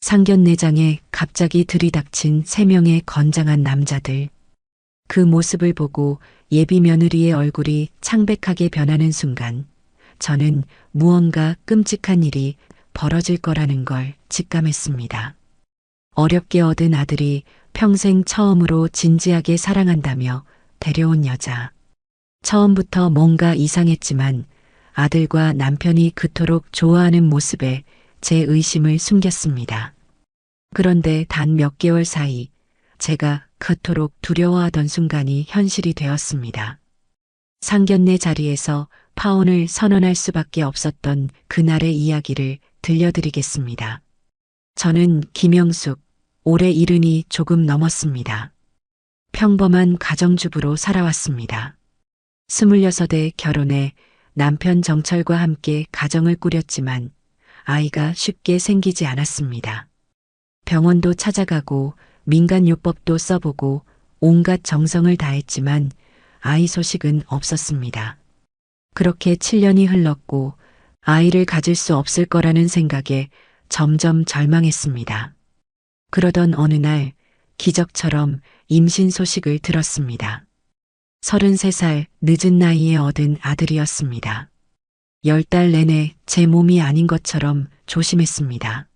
상견례장에 갑자기 들이닥친 세 명의 건장한 남자들. 그 모습을 보고 예비 며느리의 얼굴이 창백하게 변하는 순간 저는 무언가 끔찍한 일이 벌어질 거라는 걸 직감했습니다. 어렵게 얻은 아들이 평생 처음으로 진지하게 사랑한다며 데려온 여자. 처음부터 뭔가 이상했지만 아들과 남편이 그토록 좋아하는 모습에 제 의심을 숨겼습니다. 그런데 단 몇 개월 사이 제가 그토록 두려워하던 순간이 현실이 되었습니다. 상견례 자리에서 파혼을 선언할 수밖에 없었던 그날의 이야기를 들려드리겠습니다. 저는 김영숙, 올해 70이 조금 넘었습니다. 평범한 가정주부로 살아왔습니다. 26에 결혼해 남편 정철과 함께 가정을 꾸렸지만 아이가 쉽게 생기지 않았습니다. 병원도 찾아가고 민간요법도 써보고 온갖 정성을 다했지만 아이 소식은 없었습니다. 그렇게 7년이 흘렀고 아이를 가질 수 없을 거라는 생각에 점점 절망했습니다. 그러던 어느 날 기적처럼 임신 소식을 들었습니다. 33살 늦은 나이에 얻은 아들이었습니다. 10달 내내 제 몸이 아닌 것처럼 조심했습니다.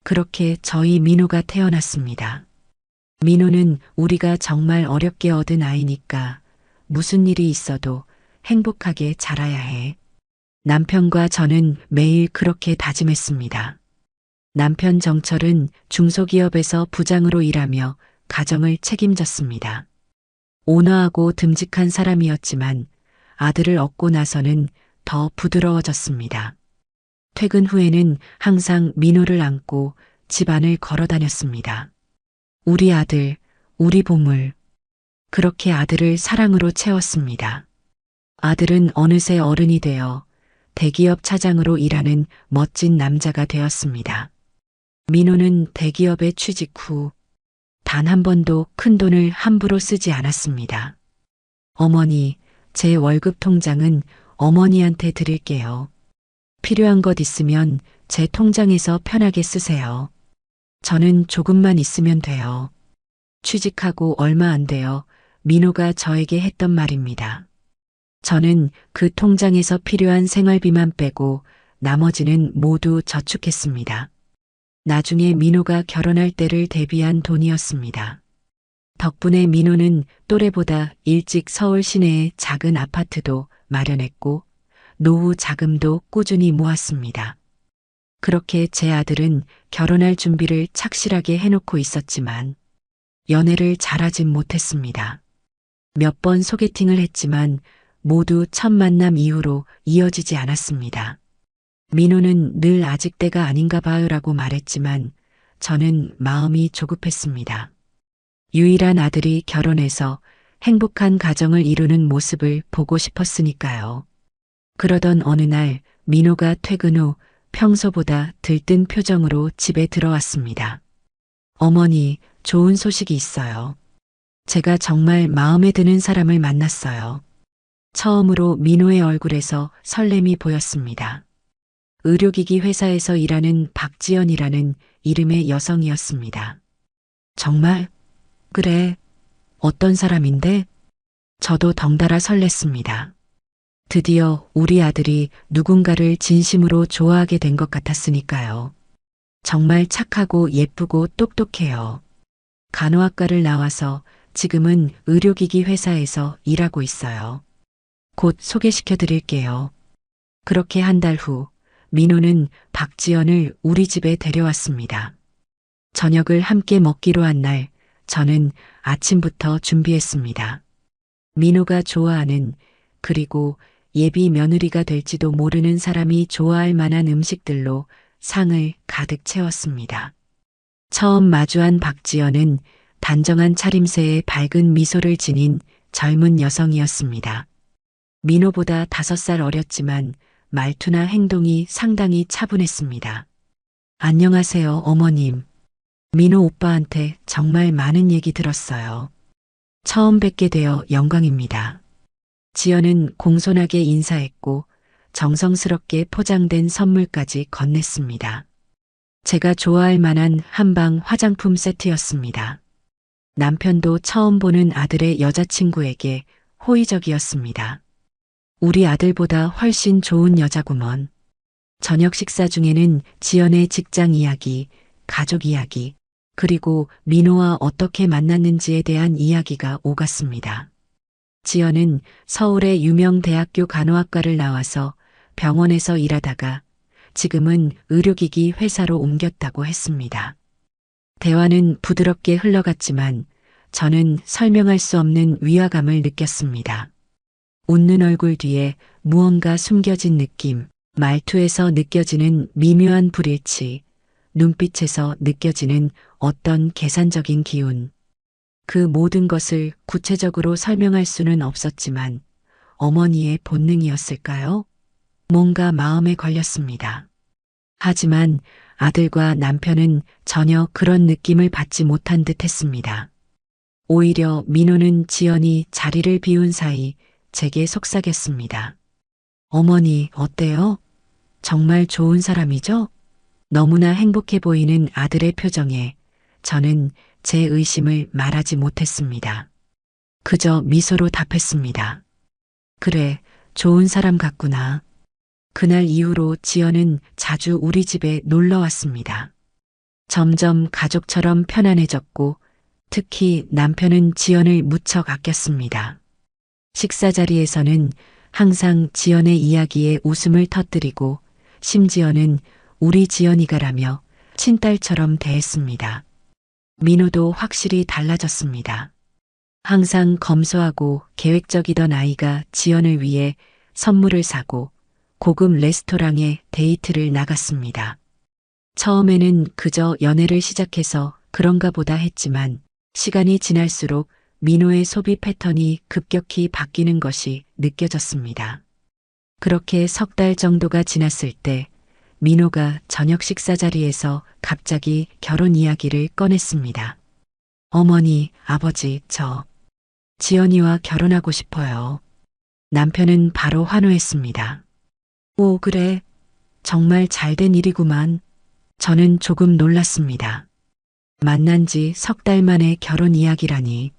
그렇게 저희 민호가 태어났습니다. 민호는 우리가 정말 어렵게 얻은 아이니까 무슨 일이 있어도 행복하게 자라야 해. 남편과 저는 매일 그렇게 다짐했습니다. 남편 정철은 중소기업에서 부장으로 일하며 가정을 책임졌습니다. 온화하고 듬직한 사람이었지만 아들을 얻고 나서는 더 부드러워졌습니다. 퇴근 후에는 항상 민호를 안고 집안을 걸어 다녔습니다. 우리 아들, 우리 보물. 그렇게 아들을 사랑으로 채웠습니다. 아들은 어느새 어른이 되어 대기업 차장으로 일하는 멋진 남자가 되었습니다. 민호는 대기업에 취직 후 단 한 번도 큰 돈을 함부로 쓰지 않았습니다. 어머니, 제 월급 통장은 어머니한테 드릴게요. 필요한 것 있으면 제 통장에서 편하게 쓰세요. 저는 조금만 있으면 돼요. 취직하고 얼마 안 되어 민호가 저에게 했던 말입니다. 저는 그 통장에서 필요한 생활비만 빼고 나머지는 모두 저축했습니다. 나중에 민호가 결혼할 때를 대비한 돈이었습니다. 덕분에 민호는 또래보다 일찍 서울 시내에 작은 아파트도 마련했고 노후 자금도 꾸준히 모았습니다. 그렇게 제 아들은 결혼할 준비를 착실하게 해놓고 있었지만 연애를 잘하진 못했습니다. 몇 번 소개팅을 했지만 모두 첫 만남 이후로 이어지지 않았습니다. 민호는 늘 아직 때가 아닌가 봐요라고 말했지만 저는 마음이 조급했습니다. 유일한 아들이 결혼해서 행복한 가정을 이루는 모습을 보고 싶었으니까요. 그러던 어느 날 민호가 퇴근 후 평소보다 들뜬 표정으로 집에 들어왔습니다. 어머니, 좋은 소식이 있어요. 제가 정말 마음에 드는 사람을 만났어요. 처음으로 민호의 얼굴에서 설렘이 보였습니다. 의료기기 회사에서 일하는 박지연이라는 이름의 여성이었습니다. 정말? 그래. 어떤 사람인데? 저도 덩달아 설렜습니다. 드디어 우리 아들이 누군가를 진심으로 좋아하게 된 것 같았으니까요. 정말 착하고 예쁘고 똑똑해요. 간호학과를 나와서 지금은 의료기기 회사에서 일하고 있어요. 곧 소개시켜 드릴게요. 그렇게 한 달 후 민호는 박지연을 우리 집에 데려왔습니다. 저녁을 함께 먹기로 한 날 저는 아침부터 준비했습니다. 민호가 좋아하는 그리고 예비 며느리가 될지도 모르는 사람이 좋아할 만한 음식들로 상을 가득 채웠습니다. 처음 마주한 박지연은 단정한 차림새에 밝은 미소를 지닌 젊은 여성이었습니다. 민호보다 5살 어렸지만 말투나 행동이 상당히 차분했습니다. 안녕하세요, 어머님. 민호 오빠한테 정말 많은 얘기 들었어요. 처음 뵙게 되어 영광입니다. 지연은 공손하게 인사했고 정성스럽게 포장된 선물까지 건넸습니다. 제가 좋아할 만한 한방 화장품 세트였습니다. 남편도 처음 보는 아들의 여자친구에게 호의적이었습니다. 우리 아들보다 훨씬 좋은 여자구먼. 저녁 식사 중에는 지연의 직장 이야기, 가족 이야기, 그리고 민호와 어떻게 만났는지에 대한 이야기가 오갔습니다. 지연은 서울의 유명 대학교 간호학과를 나와서 병원에서 일하다가 지금은 의료기기 회사로 옮겼다고 했습니다. 대화는 부드럽게 흘러갔지만 저는 설명할 수 없는 위화감을 느꼈습니다. 웃는 얼굴 뒤에 무언가 숨겨진 느낌, 말투에서 느껴지는 미묘한 불일치, 눈빛에서 느껴지는 어떤 계산적인 기운. 그 모든 것을 구체적으로 설명할 수는 없었지만 어머니의 본능이었을까요? 뭔가 마음에 걸렸습니다. 하지만 아들과 남편은 전혀 그런 느낌을 받지 못한 듯 했습니다. 오히려 민호는 지연이 자리를 비운 사이 제게 속삭였습니다. 어머니, 어때요? 정말 좋은 사람이죠? 너무나 행복해 보이는 아들의 표정에 저는 제 의심을 말하지 못했습니다. 그저 미소로 답했습니다. 그래, 좋은 사람 같구나. 그날 이후로 지연은 자주 우리 집에 놀러 왔습니다. 점점 가족처럼 편안해졌고 특히 남편은 지연을 무척 아꼈습니다. 식사 자리에서는 항상 지연의 이야기에 웃음을 터뜨리고 심지어는 우리 지연이가라며 친딸처럼 대했습니다. 민호도 확실히 달라졌습니다. 항상 검소하고 계획적이던 아이가 지연을 위해 선물을 사고 고급 레스토랑에 데이트를 나갔습니다. 처음에는 그저 연애를 시작해서 그런가 보다 했지만 시간이 지날수록 민호의 소비 패턴이 급격히 바뀌는 것이 느껴졌습니다. 그렇게 석 달 정도가 지났을 때 민호가 저녁 식사 자리에서 갑자기 결혼 이야기를 꺼냈습니다. 어머니, 아버지, 저 지연이와 결혼하고 싶어요. 남편은 바로 환호했습니다. 오, 그래. 정말 잘된 일이구만. 저는 조금 놀랐습니다. 만난 지 석 달 만에 결혼 이야기라니.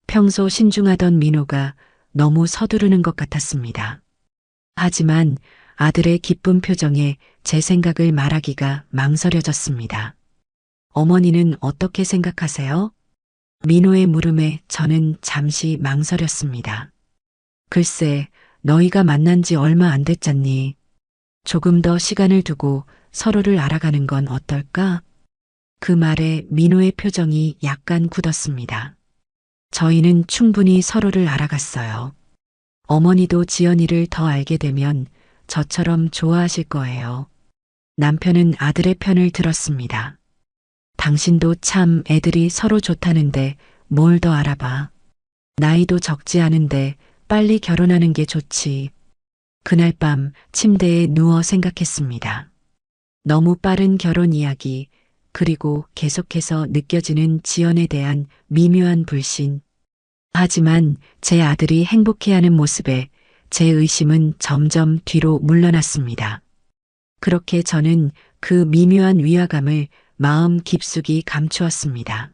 평소 신중하던 민호가 너무 서두르는 것 같았습니다. 하지만 아들의 기쁜 표정에 제 생각을 말하기가 망설여졌습니다. 어머니는 어떻게 생각하세요? 민호의 물음에 저는 잠시 망설였습니다. 글쎄, 너희가 만난 지 얼마 안 됐잖니. 조금 더 시간을 두고 서로를 알아가는 건 어떨까? 그 말에 민호의 표정이 약간 굳었습니다. 저희는 충분히 서로를 알아갔어요. 어머니도 지연이를 더 알게 되면 저처럼 좋아하실 거예요. 남편은 아들의 편을 들었습니다. 당신도 참 애들이 서로 좋다는데 뭘 더 알아봐. 나이도 적지 않은데 빨리 결혼하는 게 좋지. 그날 밤 침대에 누워 생각했습니다. 너무 빠른 결혼 이야기, 그리고 계속해서 느껴지는 지연에 대한 미묘한 불신. 하지만 제 아들이 행복해하는 모습에 제 의심은 점점 뒤로 물러났습니다. 그렇게 저는 그 미묘한 위화감을 마음 깊숙이 감추었습니다.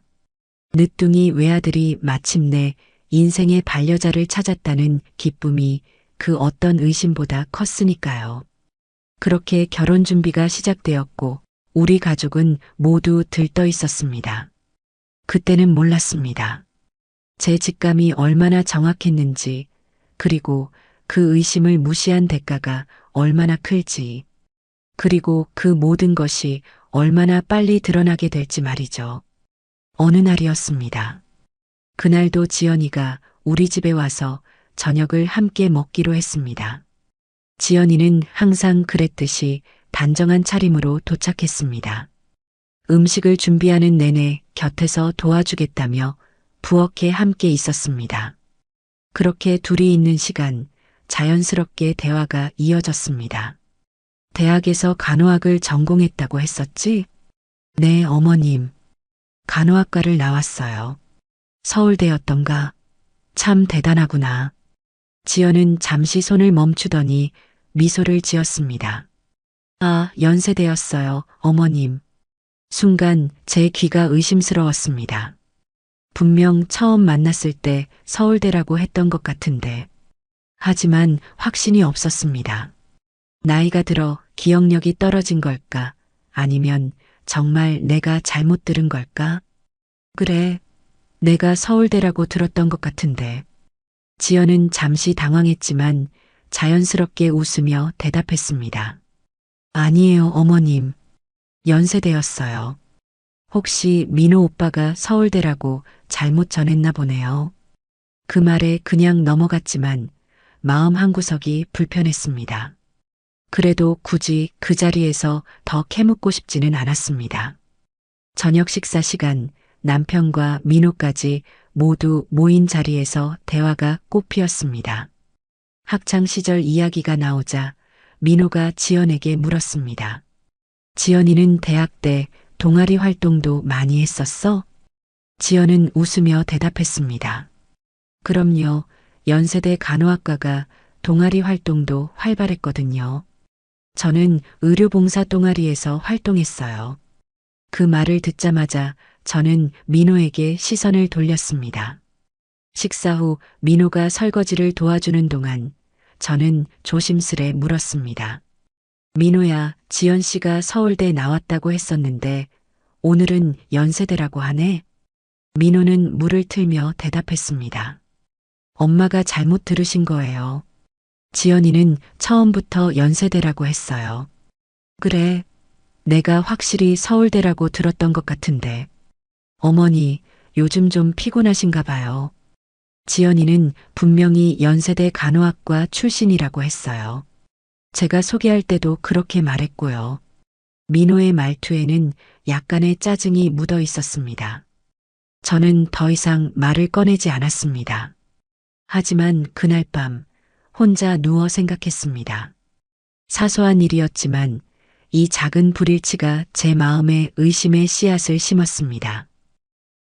늦둥이 외아들이 마침내 인생의 반려자를 찾았다는 기쁨이 그 어떤 의심보다 컸으니까요. 그렇게 결혼 준비가 시작되었고 우리 가족은 모두 들떠 있었습니다. 그때는 몰랐습니다. 제 직감이 얼마나 정확했는지, 그리고 그 의심을 무시한 대가가 얼마나 클지, 그리고 그 모든 것이 얼마나 빨리 드러나게 될지 말이죠. 어느 날이었습니다. 그날도 지연이가 우리 집에 와서 저녁을 함께 먹기로 했습니다. 지연이는 항상 그랬듯이 단정한 차림으로 도착했습니다. 음식을 준비하는 내내 곁에서 도와주겠다며 부엌에 함께 있었습니다. 그렇게 둘이 있는 시간, 자연스럽게 대화가 이어졌습니다. 대학에서 간호학을 전공했다고 했었지? 네, 어머님. 간호학과를 나왔어요. 서울대였던가? 참 대단하구나. 지연은 잠시 손을 멈추더니 미소를 지었습니다. 아, 연세대였어요, 어머님. 순간 제 귀가 의심스러웠습니다. 분명 처음 만났을 때 서울대라고 했던 것 같은데. 하지만 확신이 없었습니다. 나이가 들어 기억력이 떨어진 걸까? 아니면 정말 내가 잘못 들은 걸까? 그래, 내가 서울대라고 들었던 것 같은데. 지연은 잠시 당황했지만 자연스럽게 웃으며 대답했습니다. 아니에요, 어머님. 연세대였어요. 혹시 민호 오빠가 서울대라고 잘못 전했나 보네요. 그 말에 그냥 넘어갔지만 마음 한구석이 불편했습니다. 그래도 굳이 그 자리에서 더 캐묻고 싶지는 않았습니다. 저녁 식사 시간 남편과 민호까지 모두 모인 자리에서 대화가 꽃피었습니다. 학창 시절 이야기가 나오자 민호가 지연에게 물었습니다. 지연이는 대학 때 동아리 활동도 많이 했었어? 지연은 웃으며 대답했습니다. 그럼요. 연세대 간호학과가 동아리 활동도 활발했거든요. 저는 의료봉사 동아리에서 활동했어요. 그 말을 듣자마자 저는 민호에게 시선을 돌렸습니다. 식사 후 민호가 설거지를 도와주는 동안 저는 조심스레 물었습니다. 민호야, 지연 씨가 서울대 나왔다고 했었는데 오늘은 연세대라고 하네? 민호는 물을 틀며 대답했습니다. 엄마가 잘못 들으신 거예요. 지연이는 처음부터 연세대라고 했어요. 그래, 내가 확실히 서울대라고 들었던 것 같은데. 어머니, 요즘 좀 피곤하신가 봐요. 지연이는 분명히 연세대 간호학과 출신이라고 했어요. 제가 소개할 때도 그렇게 말했고요. 민호의 말투에는 약간의 짜증이 묻어 있었습니다. 저는 더 이상 말을 꺼내지 않았습니다. 하지만 그날 밤 혼자 누워 생각했습니다. 사소한 일이었지만 이 작은 불일치가 제 마음에 의심의 씨앗을 심었습니다.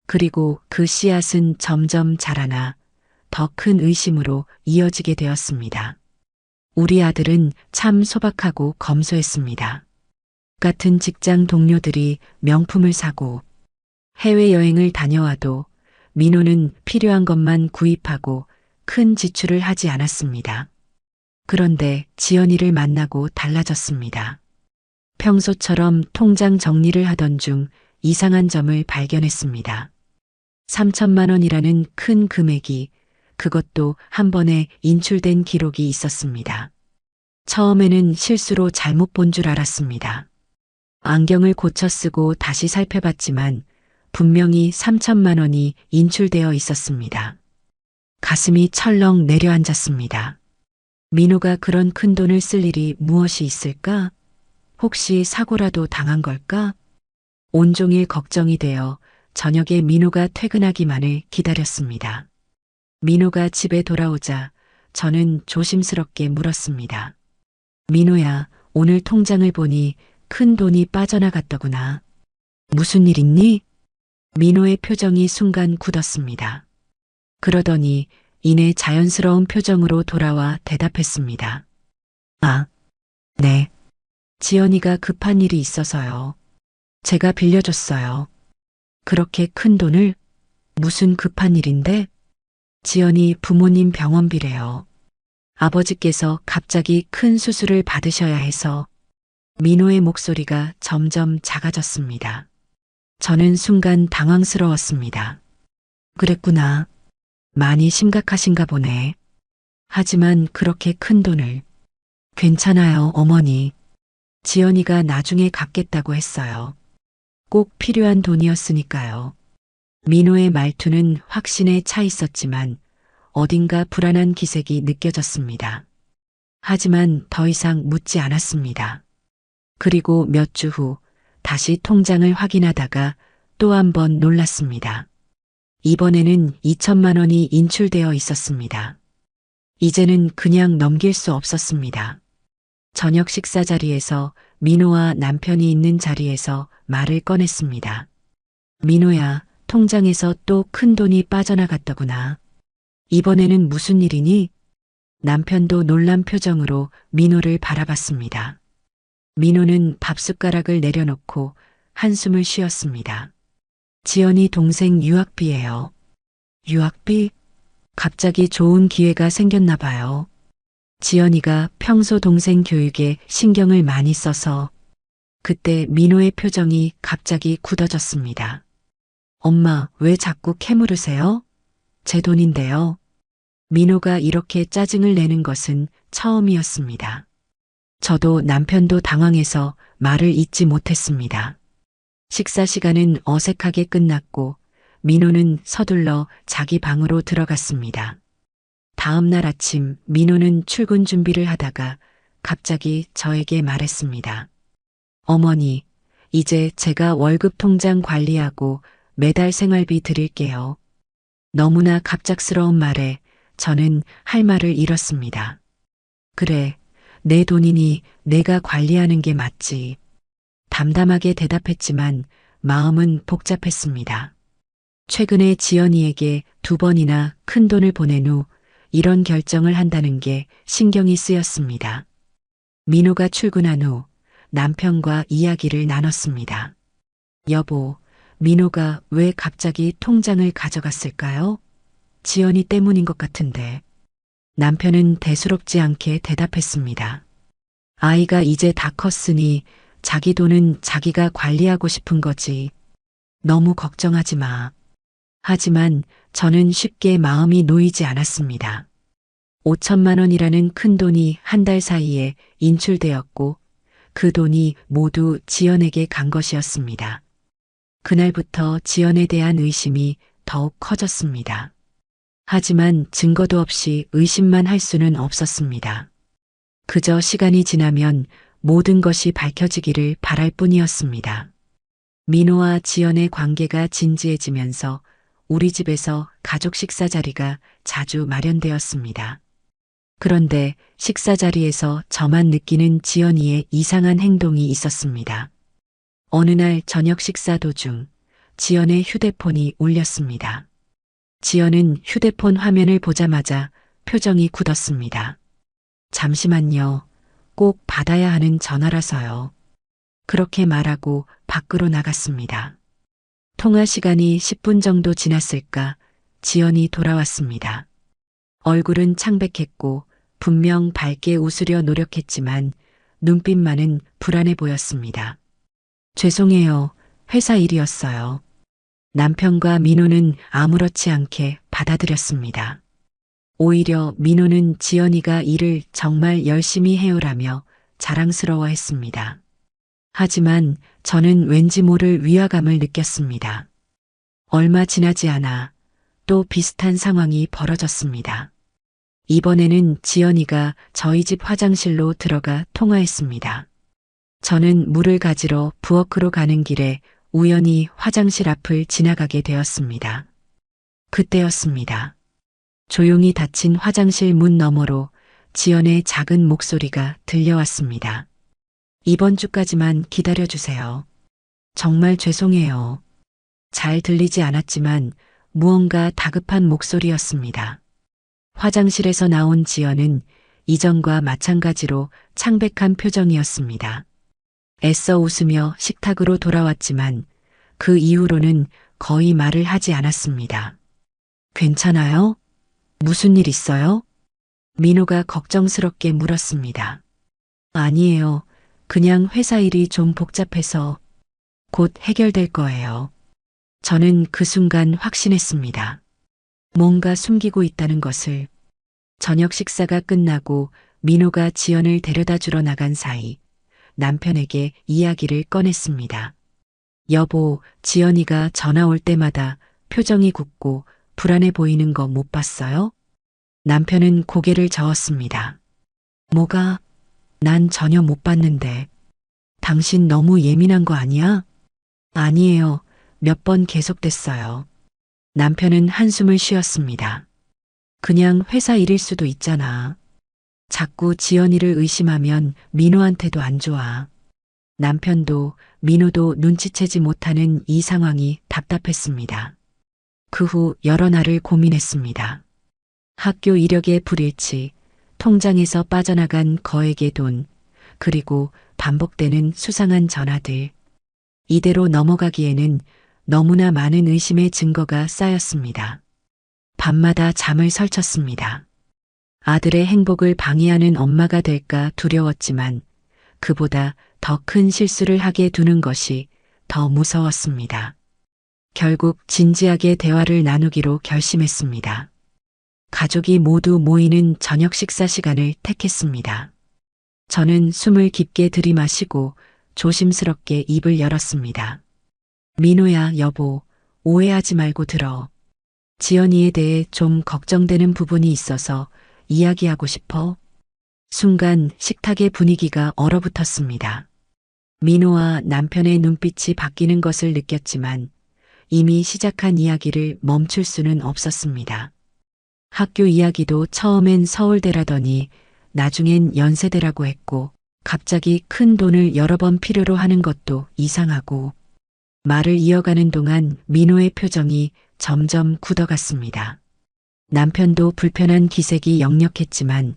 그리고 그 씨앗은 점점 자라나 더 큰 의심으로 이어지게 되었습니다. 우리 아들은 참 소박하고 검소했습니다. 같은 직장 동료들이 명품을 사고 해외여행을 다녀와도 민호는 필요한 것만 구입하고 큰 지출을 하지 않았습니다. 그런데 지연이를 만나고 달라졌습니다. 평소처럼 통장 정리를 하던 중 이상한 점을 발견했습니다. 3천만 원이라는 큰 금액이 그것도 한 번에 인출된 기록이 있었습니다. 처음에는 실수로 잘못 본 줄 알았습니다. 안경을 고쳐 쓰고 다시 살펴봤지만 분명히 3천만 원이 인출되어 있었습니다. 가슴이 철렁 내려앉았습니다. 민호가 그런 큰 돈을 쓸 일이 무엇이 있을까? 혹시 사고라도 당한 걸까? 온종일 걱정이 되어 저녁에 민호가 퇴근하기만을 기다렸습니다. 민호가 집에 돌아오자 저는 조심스럽게 물었습니다. 민호야, 오늘 통장을 보니 큰 돈이 빠져나갔더구나. 무슨 일 있니? 민호의 표정이 순간 굳었습니다. 그러더니 이내 자연스러운 표정으로 돌아와 대답했습니다. 아, 네. 지연이가 급한 일이 있어서요. 제가 빌려줬어요. 그렇게 큰 돈을? 무슨 급한 일인데? 지연이 부모님 병원비래요. 아버지께서 갑자기 큰 수술을 받으셔야 해서. 민호의 목소리가 점점 작아졌습니다. 저는 순간 당황스러웠습니다. 그랬구나. 많이 심각하신가 보네. 하지만 그렇게 큰 돈을. 괜찮아요, 어머니. 지연이가 나중에 갚겠다고 했어요. 꼭 필요한 돈이었으니까요. 민호의 말투는 확신에 차 있었지만 어딘가 불안한 기색이 느껴졌습니다. 하지만 더 이상 묻지 않았습니다. 그리고 몇 주 후 다시 통장을 확인하다가 또 한 번 놀랐습니다. 이번에는 2천만 원이 인출되어 있었습니다. 이제는 그냥 넘길 수 없었습니다. 저녁 식사 자리에서 민호와 남편이 있는 자리에서 말을 꺼냈습니다. 민호야, 통장에서 또 큰 돈이 빠져나갔더구나. 이번에는 무슨 일이니? 남편도 놀란 표정으로 민호를 바라봤습니다. 민호는 밥숟가락을 내려놓고 한숨을 쉬었습니다. 지연이 동생 유학비예요. 유학비? 갑자기 좋은 기회가 생겼나 봐요. 지연이가 평소 동생 교육에 신경을 많이 써서 그때 민호의 표정이 갑자기 굳어졌습니다. 엄마, 왜 자꾸 캐물으세요? 제 돈인데요. 민호가 이렇게 짜증을 내는 것은 처음이었습니다. 저도 남편도 당황해서 말을 잇지 못했습니다. 식사 시간은 어색하게 끝났고 민호는 서둘러 자기 방으로 들어갔습니다. 다음 날 아침 민호는 출근 준비를 하다가 갑자기 저에게 말했습니다. 어머니, 이제 제가 월급 통장 관리하고 매달 생활비 드릴게요. 너무나 갑작스러운 말에 저는 할 말을 잃었습니다. 그래, 내 돈이니 내가 관리하는 게 맞지. 담담하게 대답했지만 마음은 복잡했습니다. 최근에 지연이에게 2번이나 큰 돈을 보낸 후 이런 결정을 한다는 게 신경이 쓰였습니다. 민호가 출근한 후 남편과 이야기를 나눴습니다. 여보, 민호가 왜 갑자기 통장을 가져갔을까요? 지연이 때문인 것 같은데. 남편은 대수롭지 않게 대답했습니다. 아이가 이제 다 컸으니 자기 돈은 자기가 관리하고 싶은 거지. 너무 걱정하지 마. 하지만 저는 쉽게 마음이 놓이지 않았습니다. 5천만 원이라는 큰 돈이 한 달 사이에 인출되었고 그 돈이 모두 지연에게 간 것이었습니다. 그날부터 지연에 대한 의심이 더욱 커졌습니다. 하지만 증거도 없이 의심만 할 수는 없었습니다. 그저 시간이 지나면 모든 것이 밝혀지기를 바랄 뿐이었습니다. 민호와 지연의 관계가 진지해지면서 우리 집에서 가족 식사 자리가 자주 마련되었습니다. 그런데 식사 자리에서 저만 느끼는 지연이의 이상한 행동이 있었습니다. 어느 날 저녁 식사 도중 지연의 휴대폰이 울렸습니다. 지연은 휴대폰 화면을 보자마자 표정이 굳었습니다. 잠시만요. 꼭 받아야 하는 전화라서요. 그렇게 말하고 밖으로 나갔습니다. 통화 시간이 10분 정도 지났을까 지연이 돌아왔습니다. 얼굴은 창백했고 분명 밝게 웃으려 노력했지만 눈빛만은 불안해 보였습니다. 죄송해요. 회사 일이었어요. 남편과 민호는 아무렇지 않게 받아들였습니다. 오히려 민호는 지연이가 일을 정말 열심히 해오라며 자랑스러워했습니다. 하지만 저는 왠지 모를 위화감을 느꼈습니다. 얼마 지나지 않아 또 비슷한 상황이 벌어졌습니다. 이번에는 지연이가 저희 집 화장실로 들어가 통화했습니다. 저는 물을 가지러 부엌으로 가는 길에 우연히 화장실 앞을 지나가게 되었습니다. 그때였습니다. 조용히 닫힌 화장실 문 너머로 지연의 작은 목소리가 들려왔습니다. 이번 주까지만 기다려주세요. 정말 죄송해요. 잘 들리지 않았지만 무언가 다급한 목소리였습니다. 화장실에서 나온 지연은 이전과 마찬가지로 창백한 표정이었습니다. 애써 웃으며 식탁으로 돌아왔지만 그 이후로는 거의 말을 하지 않았습니다. 괜찮아요? 무슨 일 있어요? 민호가 걱정스럽게 물었습니다. 아니에요. 그냥 회사 일이 좀 복잡해서 곧 해결될 거예요. 저는 그 순간 확신했습니다. 뭔가 숨기고 있다는 것을. 저녁 식사가 끝나고 민호가 지연을 데려다 주러 나간 사이 남편에게 이야기를 꺼냈습니다. 여보, 지연이가 전화 올 때마다 표정이 굳고 불안해 보이는 거 못 봤어요? 남편은 고개를 저었습니다. 뭐가? 난 전혀 못 봤는데. 당신 너무 예민한 거 아니야? 아니에요. 몇 번 계속됐어요. 남편은 한숨을 쉬었습니다. 그냥 회사 일일 수도 있잖아. 자꾸 지연이를 의심하면 민호한테도 안 좋아. 남편도 민호도 눈치채지 못하는 이 상황이 답답했습니다. 그 후 여러 날을 고민했습니다. 학교 이력의 불일치, 통장에서 빠져나간 거액의 돈, 그리고 반복되는 수상한 전화들. 이대로 넘어가기에는 너무나 많은 의심의 증거가 쌓였습니다. 밤마다 잠을 설쳤습니다. 아들의 행복을 방해하는 엄마가 될까 두려웠지만 그보다 더 큰 실수를 하게 두는 것이 더 무서웠습니다. 결국 진지하게 대화를 나누기로 결심했습니다. 가족이 모두 모이는 저녁 식사 시간을 택했습니다. 저는 숨을 깊게 들이마시고 조심스럽게 입을 열었습니다. 민호야, 여보, 오해하지 말고 들어. 지연이에 대해 좀 걱정되는 부분이 있어서 이야기하고 싶어. 순간 식탁의 분위기가 얼어붙었습니다. 민호와 남편의 눈빛이 바뀌는 것을 느꼈지만 이미 시작한 이야기를 멈출 수는 없었습니다. 학교 이야기도 처음엔 서울대라더니 나중엔 연세대라고 했고 갑자기 큰 돈을 여러 번 필요로 하는 것도 이상하고 말을 이어가는 동안 민호의 표정이 점점 굳어갔습니다. 남편도 불편한 기색이 역력했지만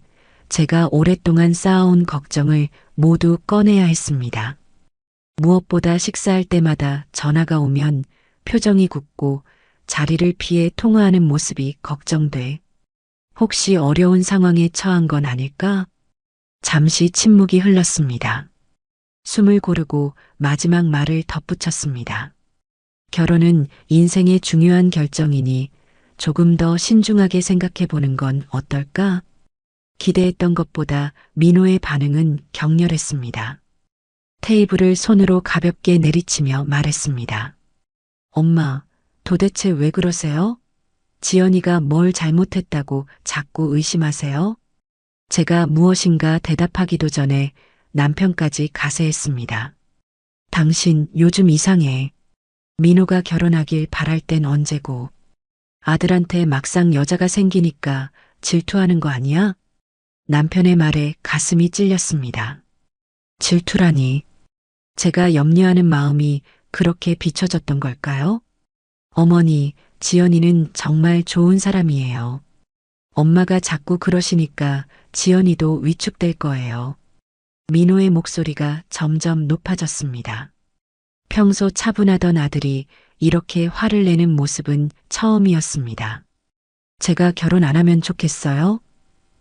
제가 오랫동안 쌓아온 걱정을 모두 꺼내야 했습니다. 무엇보다 식사할 때마다 전화가 오면 표정이 굳고 자리를 피해 통화하는 모습이 걱정돼. 혹시 어려운 상황에 처한 건 아닐까? 잠시 침묵이 흘렀습니다. 숨을 고르고 마지막 말을 덧붙였습니다. 결혼은 인생의 중요한 결정이니 조금 더 신중하게 생각해 보는 건 어떨까? 기대했던 것보다 민호의 반응은 격렬했습니다. 테이블을 손으로 가볍게 내리치며 말했습니다. 엄마, 도대체 왜 그러세요? 지연이가 뭘 잘못했다고 자꾸 의심하세요? 제가 무엇인가 대답하기도 전에 남편까지 가세했습니다. 당신 요즘 이상해. 민호가 결혼하길 바랄 땐 언제고. 아들한테 막상 여자가 생기니까 질투하는 거 아니야? 남편의 말에 가슴이 찔렸습니다. 질투라니. 제가 염려하는 마음이 그렇게 비춰졌던 걸까요? 어머니, 지연이는 정말 좋은 사람이에요. 엄마가 자꾸 그러시니까 지연이도 위축될 거예요. 민호의 목소리가 점점 높아졌습니다. 평소 차분하던 아들이 이렇게 화를 내는 모습은 처음이었습니다. 제가 결혼 안 하면 좋겠어요?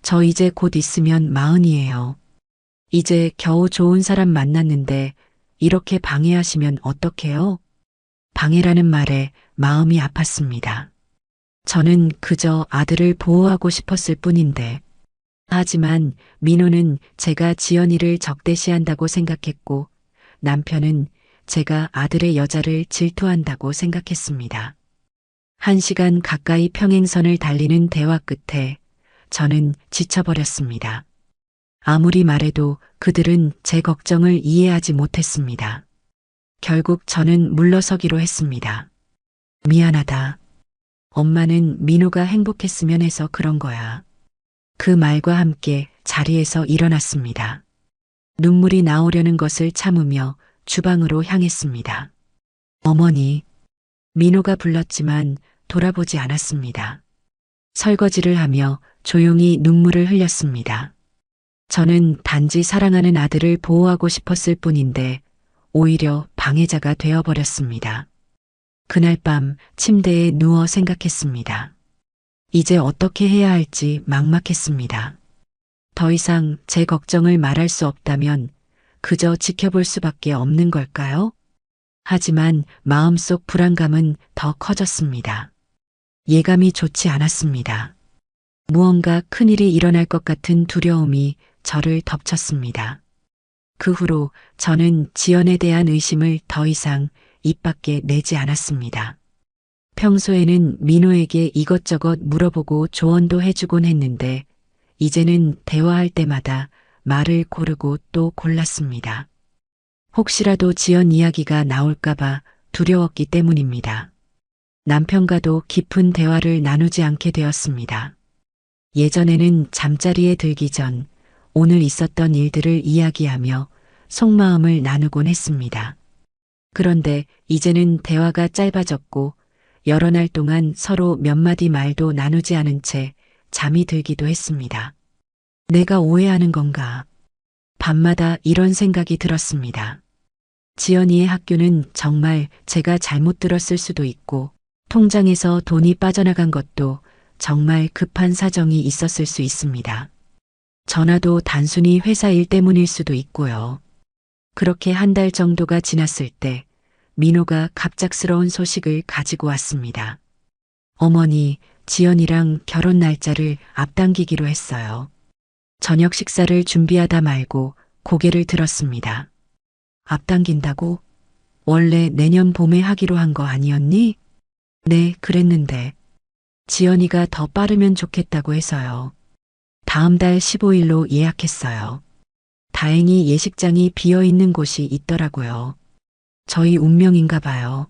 저 이제 곧 있으면 40이에요. 이제 겨우 좋은 사람 만났는데 이렇게 방해하시면 어떡해요? 방해라는 말에 마음이 아팠습니다. 저는 그저 아들을 보호하고 싶었을 뿐인데. 하지만 민호는 제가 지연이를 적대시한다고 생각했고 남편은 제가 아들의 여자를 질투한다고 생각했습니다. 1시간 가까이 평행선을 달리는 대화 끝에 저는 지쳐버렸습니다. 아무리 말해도 그들은 제 걱정을 이해하지 못했습니다. 결국 저는 물러서기로 했습니다. 미안하다. 엄마는 민호가 행복했으면 해서 그런 거야. 그 말과 함께 자리에서 일어났습니다. 눈물이 나오려는 것을 참으며 주방으로 향했습니다. 어머니, 민호가 불렀지만 돌아보지 않았습니다. 설거지를 하며 조용히 눈물을 흘렸습니다. 저는 단지 사랑하는 아들을 보호하고 싶었을 뿐인데 오히려 방해자가 되어버렸습니다. 그날 밤 침대에 누워 생각했습니다. 이제 어떻게 해야 할지 막막했습니다. 더 이상 제 걱정을 말할 수 없다면 그저 지켜볼 수밖에 없는 걸까요? 하지만 마음속 불안감은 더 커졌습니다. 예감이 좋지 않았습니다. 무언가 큰일이 일어날 것 같은 두려움이 저를 덮쳤습니다. 그 후로 저는 지연에 대한 의심을 더 이상 입 밖에 내지 않았습니다. 평소에는 민호에게 이것저것 물어보고 조언도 해주곤 했는데 이제는 대화할 때마다 말을 고르고 또 골랐습니다. 혹시라도 지연 이야기가 나올까봐 두려웠기 때문입니다. 남편과도 깊은 대화를 나누지 않게 되었습니다. 예전에는 잠자리에 들기 전 오늘 있었던 일들을 이야기하며 속마음을 나누곤 했습니다. 그런데 이제는 대화가 짧아졌고 여러 날 동안 서로 몇 마디 말도 나누지 않은 채 잠이 들기도 했습니다. 내가 오해하는 건가? 밤마다 이런 생각이 들었습니다. 지연이의 학교는 정말 제가 잘못 들었을 수도 있고, 통장에서 돈이 빠져나간 것도 정말 급한 사정이 있었을 수 있습니다. 전화도 단순히 회사 일 때문일 수도 있고요. 그렇게 한 달 정도가 지났을 때 민호가 갑작스러운 소식을 가지고 왔습니다. 어머니, 지연이랑 결혼 날짜를 앞당기기로 했어요. 저녁 식사를 준비하다 말고 고개를 들었습니다. 앞당긴다고? 원래 내년 봄에 하기로 한 거 아니었니? 네, 그랬는데. 지연이가 더 빠르면 좋겠다고 해서요. 다음 달 15일로 예약했어요. 다행히 예식장이 비어 있는 곳이 있더라고요. 저희 운명인가 봐요.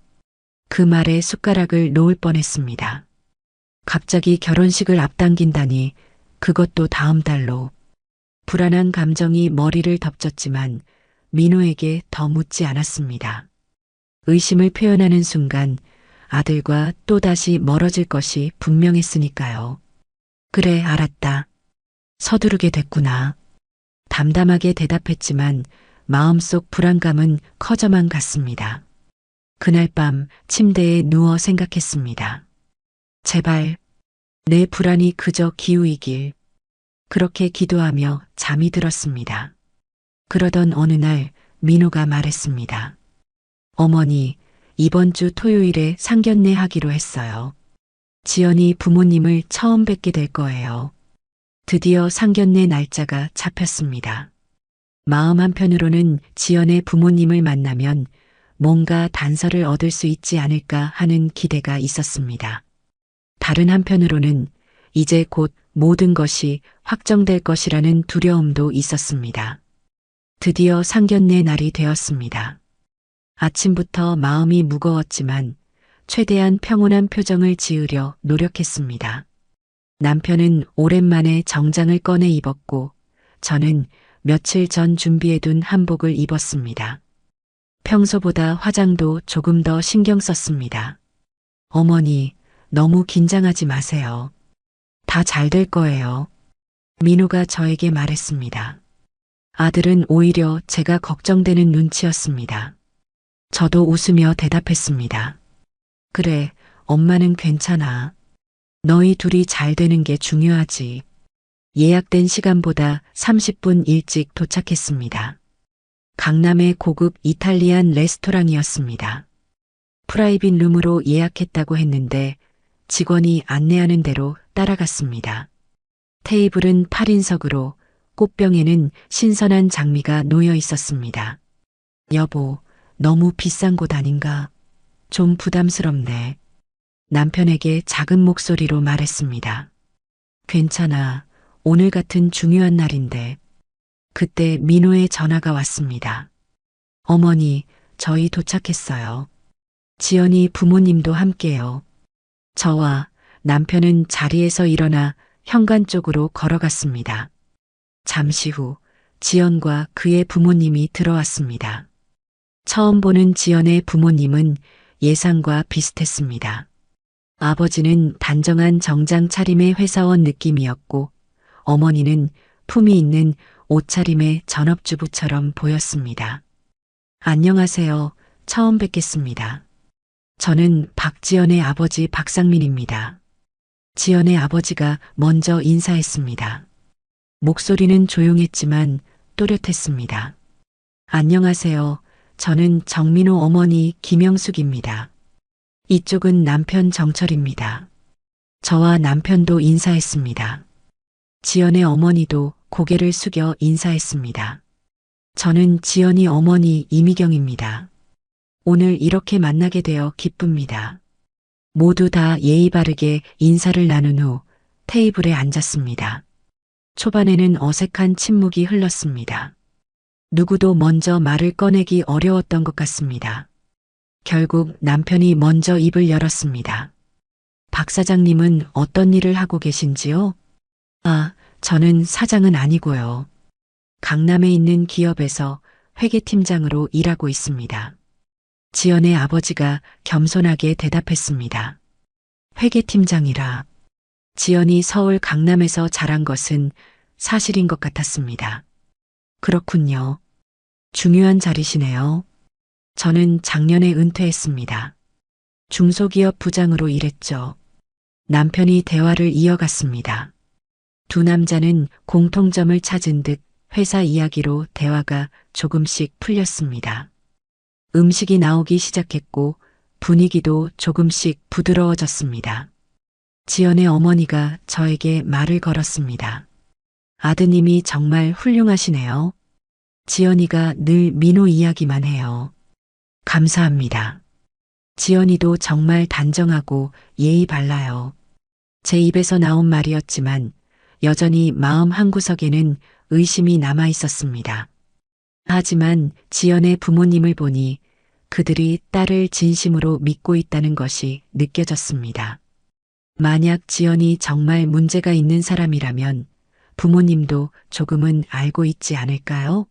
그 말에 숟가락을 놓을 뻔했습니다. 갑자기 결혼식을 앞당긴다니, 그것도 다음 달로. 불안한 감정이 머리를 덮쳤지만 민호에게 더 묻지 않았습니다. 의심을 표현하는 순간 아들과 또다시 멀어질 것이 분명했으니까요. 그래, 알았다. 서두르게 됐구나. 담담하게 대답했지만 마음속 불안감은 커져만 갔습니다. 그날 밤 침대에 누워 생각했습니다. 제발 내 불안이 그저 기우이길. 그렇게 기도하며 잠이 들었습니다. 그러던 어느 날 민호가 말했습니다. 어머니, 이번 주 토요일에 상견례 하기로 했어요. 지연이 부모님을 처음 뵙게 될 거예요. 드디어 상견례 날짜가 잡혔습니다. 마음 한편으로는 지연의 부모님을 만나면 뭔가 단서를 얻을 수 있지 않을까 하는 기대가 있었습니다. 다른 한편으로는 이제 곧 모든 것이 확정될 것이라는 두려움도 있었습니다. 드디어 상견례 날이 되었습니다. 아침부터 마음이 무거웠지만 최대한 평온한 표정을 지으려 노력했습니다. 남편은 오랜만에 정장을 꺼내 입었고 저는 며칠 전 준비해둔 한복을 입었습니다. 평소보다 화장도 조금 더 신경 썼습니다. 어머니, 너무 긴장하지 마세요. 다 잘 될 거예요. 민호가 저에게 말했습니다. 아들은 오히려 제가 걱정되는 눈치였습니다. 저도 웃으며 대답했습니다. 그래, 엄마는 괜찮아. 너희 둘이 잘 되는 게 중요하지. 예약된 시간보다 30분 일찍 도착했습니다. 강남의 고급 이탈리안 레스토랑이었습니다. 프라이빗 룸으로 예약했다고 했는데 직원이 안내하는 대로 따라갔습니다. 테이블은 8인석으로 꽃병에는 신선한 장미가 놓여 있었습니다. 여보, 너무 비싼 곳 아닌가? 좀 부담스럽네. 남편에게 작은 목소리로 말했습니다. 괜찮아. 오늘 같은 중요한 날인데. 그때 민호의 전화가 왔습니다. 어머니, 저희 도착했어요. 지연이 부모님도 함께요. 저와 남편은 자리에서 일어나 현관 쪽으로 걸어갔습니다. 잠시 후 지연과 그의 부모님이 들어왔습니다. 처음 보는 지연의 부모님은 예상과 비슷했습니다. 아버지는 단정한 정장 차림의 회사원 느낌이었고 어머니는 품위 있는 옷차림의 전업주부처럼 보였습니다. 안녕하세요. 처음 뵙겠습니다. 저는 박지연의 아버지 박상민입니다. 지연의 아버지가 먼저 인사했습니다. 목소리는 조용했지만 또렷했습니다. 안녕하세요. 저는 정민호 어머니 김영숙입니다. 이쪽은 남편 정철입니다. 저와 남편도 인사했습니다. 지연의 어머니도 고개를 숙여 인사했습니다. 저는 지연이 어머니 이미경입니다. 오늘 이렇게 만나게 되어 기쁩니다. 모두 다 예의 바르게 인사를 나눈 후 테이블에 앉았습니다. 초반에는 어색한 침묵이 흘렀습니다. 누구도 먼저 말을 꺼내기 어려웠던 것 같습니다. 결국 남편이 먼저 입을 열었습니다. 박 사장님은 어떤 일을 하고 계신지요? 아, 저는 사장은 아니고요. 강남에 있는 기업에서 회계팀장으로 일하고 있습니다. 지연의 아버지가 겸손하게 대답했습니다. 회계팀장이라. 지연이 서울 강남에서 자란 것은 사실인 것 같았습니다. 그렇군요. 중요한 자리시네요. 저는 작년에 은퇴했습니다. 중소기업 부장으로 일했죠. 남편이 대화를 이어갔습니다. 두 남자는 공통점을 찾은 듯 회사 이야기로 대화가 조금씩 풀렸습니다. 음식이 나오기 시작했고 분위기도 조금씩 부드러워졌습니다. 지연의 어머니가 저에게 말을 걸었습니다. 아드님이 정말 훌륭하시네요. 지연이가 늘 민호 이야기만 해요. 감사합니다. 지연이도 정말 단정하고 예의 발라요. 제 입에서 나온 말이었지만 여전히 마음 한구석에는 의심이 남아 있었습니다. 하지만 지연의 부모님을 보니 그들이 딸을 진심으로 믿고 있다는 것이 느껴졌습니다. 만약 지연이 정말 문제가 있는 사람이라면 부모님도 조금은 알고 있지 않을까요?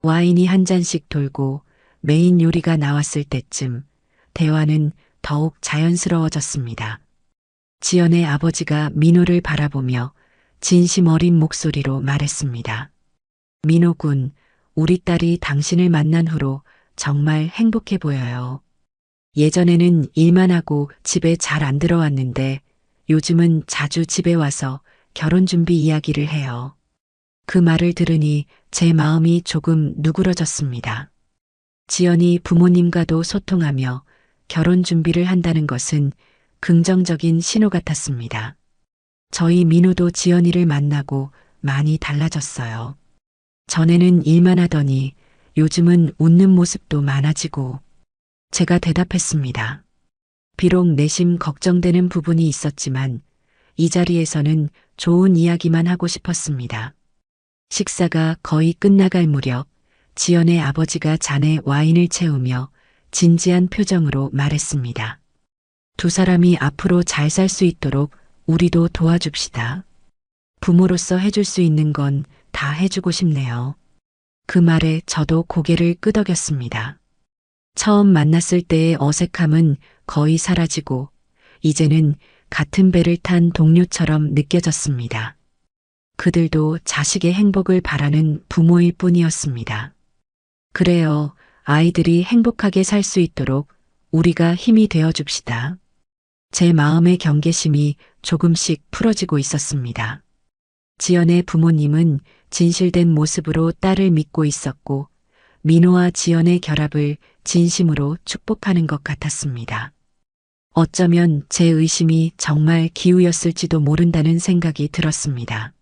와인이 한 잔씩 돌고 메인 요리가 나왔을 때쯤 대화는 더욱 자연스러워졌습니다. 지연의 아버지가 민호를 바라보며 진심 어린 목소리로 말했습니다. 민호 군, 우리 딸이 당신을 만난 후로 정말 행복해 보여요. 예전에는 일만 하고 집에 잘 안 들어왔는데 요즘은 자주 집에 와서 결혼 준비 이야기를 해요. 그 말을 들으니 제 마음이 조금 누그러졌습니다. 지연이 부모님과도 소통하며 결혼 준비를 한다는 것은 긍정적인 신호 같았습니다. 저희 민호도 지연이를 만나고 많이 달라졌어요. 전에는 일만 하더니 요즘은 웃는 모습도 많아지고 제가 대답했습니다. 비록 내심 걱정되는 부분이 있었지만 이 자리에서는 좋은 이야기만 하고 싶었습니다. 식사가 거의 끝나갈 무렵 지연의 아버지가 잔에 와인을 채우며 진지한 표정으로 말했습니다. 두 사람이 앞으로 잘 살 수 있도록 우리도 도와줍시다. 부모로서 해줄 수 있는 건 다 해주고 싶네요. 그 말에 저도 고개를 끄덕였습니다. 처음 만났을 때의 어색함은 거의 사라지고 이제는 같은 배를 탄 동료처럼 느껴졌습니다. 그들도 자식의 행복을 바라는 부모일 뿐이었습니다. 그래요. 아이들이 행복하게 살 수 있도록 우리가 힘이 되어 줍시다. 제 마음의 경계심이 조금씩 풀어지고 있었습니다. 지연의 부모님은 진실된 모습으로 딸을 믿고 있었고 민호와 지연의 결합을 진심으로 축복하는 것 같았습니다. 어쩌면 제 의심이 정말 기우였을지도 모른다는 생각이 들었습니다.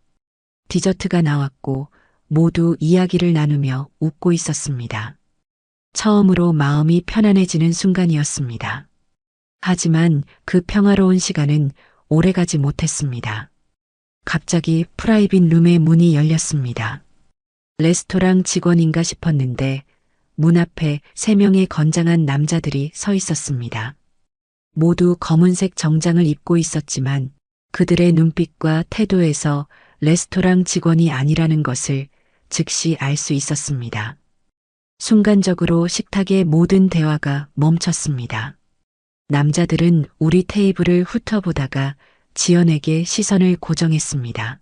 디저트가 나왔고 모두 이야기를 나누며 웃고 있었습니다. 처음으로 마음이 편안해지는 순간이었습니다. 하지만 그 평화로운 시간은 오래가지 못했습니다. 갑자기 프라이빗 룸의 문이 열렸습니다. 레스토랑 직원인가 싶었는데 문 앞에 3명의 건장한 남자들이 서 있었습니다. 모두 검은색 정장을 입고 있었지만 그들의 눈빛과 태도에서 레스토랑 직원이 아니라는 것을 즉시 알 수 있었습니다. 순간적으로 식탁의 모든 대화가 멈췄습니다. 남자들은 우리 테이블을 훑어보다가 지연에게 시선을 고정했습니다.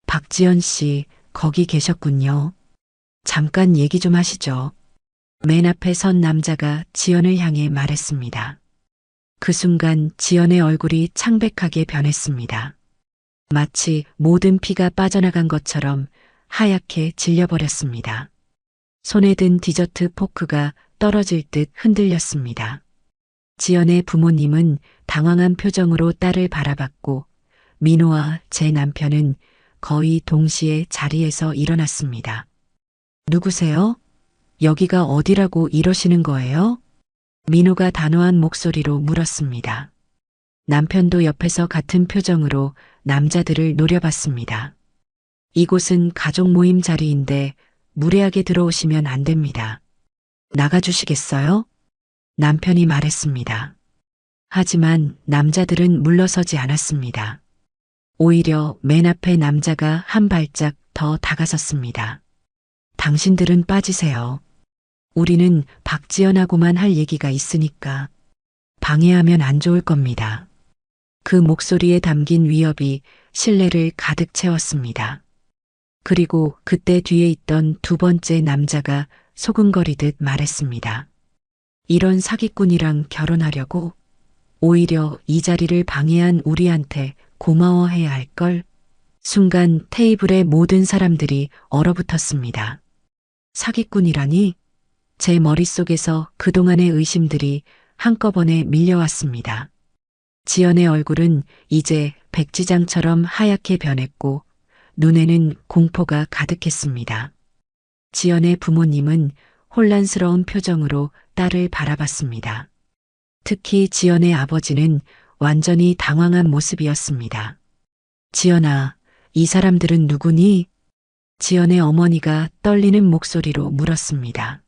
박지연 씨, 거기 계셨군요. 잠깐 얘기 좀 하시죠. 맨 앞에 선 남자가 지연을 향해 말했습니다. 그 순간 지연의 얼굴이 창백하게 변했습니다. 마치 모든 피가 빠져나간 것처럼 하얗게 질려버렸습니다. 손에 든 디저트 포크가 떨어질 듯 흔들렸습니다. 지연의 부모님은 당황한 표정으로 딸을 바라봤고 민호와 제 남편은 거의 동시에 자리에서 일어났습니다. 누구세요? 여기가 어디라고 이러시는 거예요? 민호가 단호한 목소리로 물었습니다. 남편도 옆에서 같은 표정으로 남자들을 노려봤습니다. 이곳은 가족 모임 자리인데 무례하게 들어오시면 안 됩니다. 나가주시겠어요? 남편이 말했습니다. 하지만 남자들은 물러서지 않았습니다. 오히려 맨 앞에 남자가 한 발짝 더 다가섰습니다. 당신들은 빠지세요. 우리는 박지연하고만 할 얘기가 있으니까 방해하면 안 좋을 겁니다. 그 목소리에 담긴 위협이 신뢰를 가득 채웠습니다. 그리고 그때 뒤에 있던 두 번째 남자가 소근거리듯 말했습니다. 이런 사기꾼이랑 결혼하려고? 오히려 이 자리를 방해한 우리한테 고마워해야 할 걸. 순간 테이블의 모든 사람들이 얼어붙었습니다. 사기꾼이라니? 제 머릿속에서 그동안의 의심들이 한꺼번에 밀려왔습니다. 지연의 얼굴은 이제 백지장처럼 하얗게 변했고 눈에는 공포가 가득했습니다. 지연의 부모님은 혼란스러운 표정으로 딸을 바라봤습니다. 특히 지연의 아버지는 완전히 당황한 모습이었습니다. 지연아, 이 사람들은 누구니? 지연의 어머니가 떨리는 목소리로 물었습니다.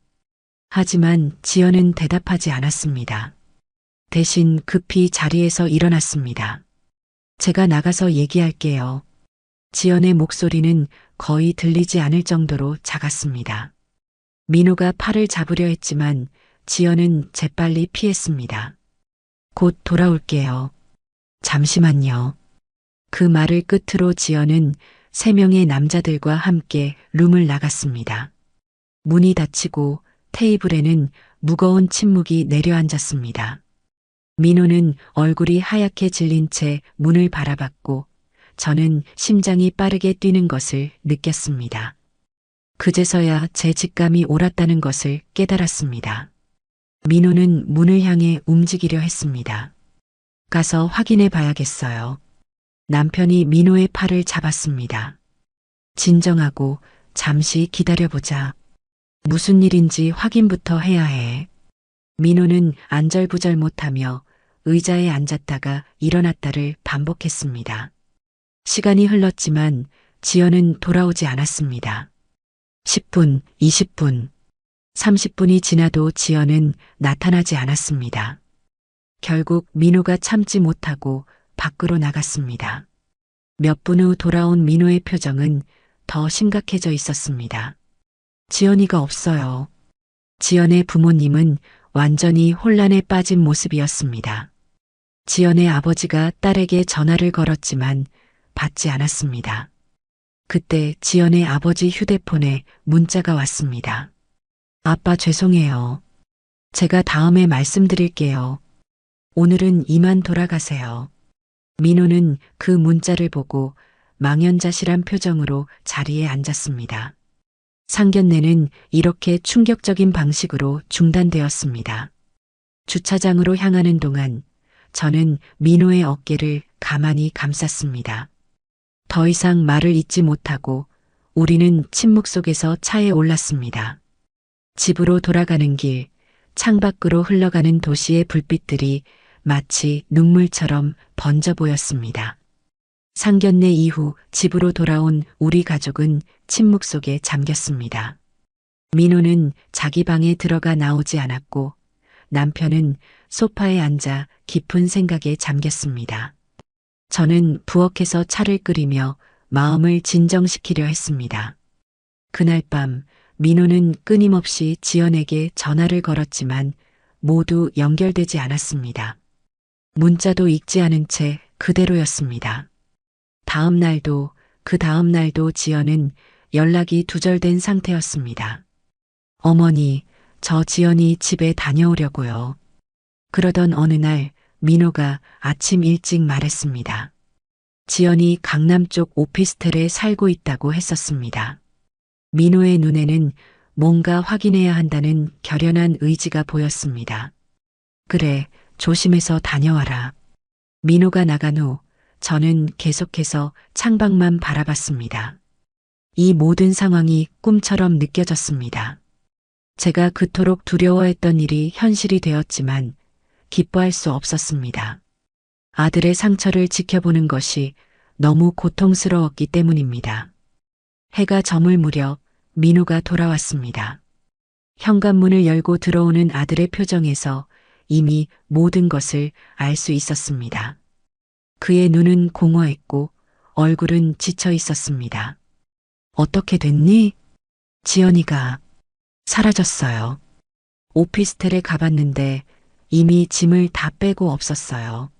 하지만 지연은 대답하지 않았습니다. 대신 급히 자리에서 일어났습니다. 제가 나가서 얘기할게요. 지연의 목소리는 거의 들리지 않을 정도로 작았습니다. 민호가 팔을 잡으려 했지만 지연은 재빨리 피했습니다. 곧 돌아올게요. 잠시만요. 그 말을 끝으로 지연은 3명의 남자들과 함께 룸을 나갔습니다. 문이 닫히고 테이블에는 무거운 침묵이 내려앉았습니다. 민호는 얼굴이 하얗게 질린 채 문을 바라봤고 저는 심장이 빠르게 뛰는 것을 느꼈습니다. 그제서야 제 직감이 옳았다는 것을 깨달았습니다. 민호는 문을 향해 움직이려 했습니다. 가서 확인해 봐야겠어요. 남편이 민호의 팔을 잡았습니다. 진정하고 잠시 기다려보자. 무슨 일인지 확인부터 해야 해. 민호는 안절부절 못하며 의자에 앉았다가 일어났다를 반복했습니다. 시간이 흘렀지만 지연은 돌아오지 않았습니다. 10분, 20분, 30분이 지나도 지연은 나타나지 않았습니다. 결국 민호가 참지 못하고 밖으로 나갔습니다. 몇 분 후 돌아온 민호의 표정은 더 심각해져 있었습니다. 지연이가 없어요. 지연의 부모님은 완전히 혼란에 빠진 모습이었습니다. 지연의 아버지가 딸에게 전화를 걸었지만 받지 않았습니다. 그때 지연의 아버지 휴대폰에 문자가 왔습니다. 아빠 죄송해요. 제가 다음에 말씀드릴게요. 오늘은 이만 돌아가세요. 민호는 그 문자를 보고 망연자실한 표정으로 자리에 앉았습니다. 상견례는 이렇게 충격적인 방식으로 중단되었습니다. 주차장으로 향하는 동안 저는 민호의 어깨를 가만히 감쌌습니다. 더 이상 말을 잇지 못하고 우리는 침묵 속에서 차에 올랐습니다. 집으로 돌아가는 길, 창밖으로 흘러가는 도시의 불빛들이 마치 눈물처럼 번져 보였습니다. 상견례 이후 집으로 돌아온 우리 가족은 침묵 속에 잠겼습니다. 민호는 자기 방에 들어가 나오지 않았고 남편은 소파에 앉아 깊은 생각에 잠겼습니다. 저는 부엌에서 차를 끓이며 마음을 진정시키려 했습니다. 그날 밤 민호는 끊임없이 지연에게 전화를 걸었지만 모두 연결되지 않았습니다. 문자도 읽지 않은 채 그대로였습니다. 다음 날도 그 다음 날도 지연은 연락이 두절된 상태였습니다. 어머니, 저 지연이 집에 다녀오려고요. 그러던 어느 날 민호가 아침 일찍 말했습니다. 지연이 강남 쪽 오피스텔에 살고 있다고 했었습니다. 민호의 눈에는 뭔가 확인해야 한다는 결연한 의지가 보였습니다. 그래, 조심해서 다녀와라. 민호가 나간 후 저는 계속해서 창밖만 바라봤습니다. 이 모든 상황이 꿈처럼 느껴졌습니다. 제가 그토록 두려워했던 일이 현실이 되었지만 기뻐할 수 없었습니다. 아들의 상처를 지켜보는 것이 너무 고통스러웠기 때문입니다. 해가 저물 무렵 민호가 돌아왔습니다. 현관문을 열고 들어오는 아들의 표정에서 이미 모든 것을 알 수 있었습니다. 그의 눈은 공허했고 얼굴은 지쳐 있었습니다. 어떻게 됐니? 지연이가 사라졌어요. 오피스텔에 가봤는데 이미 짐을 다 빼고 없었어요.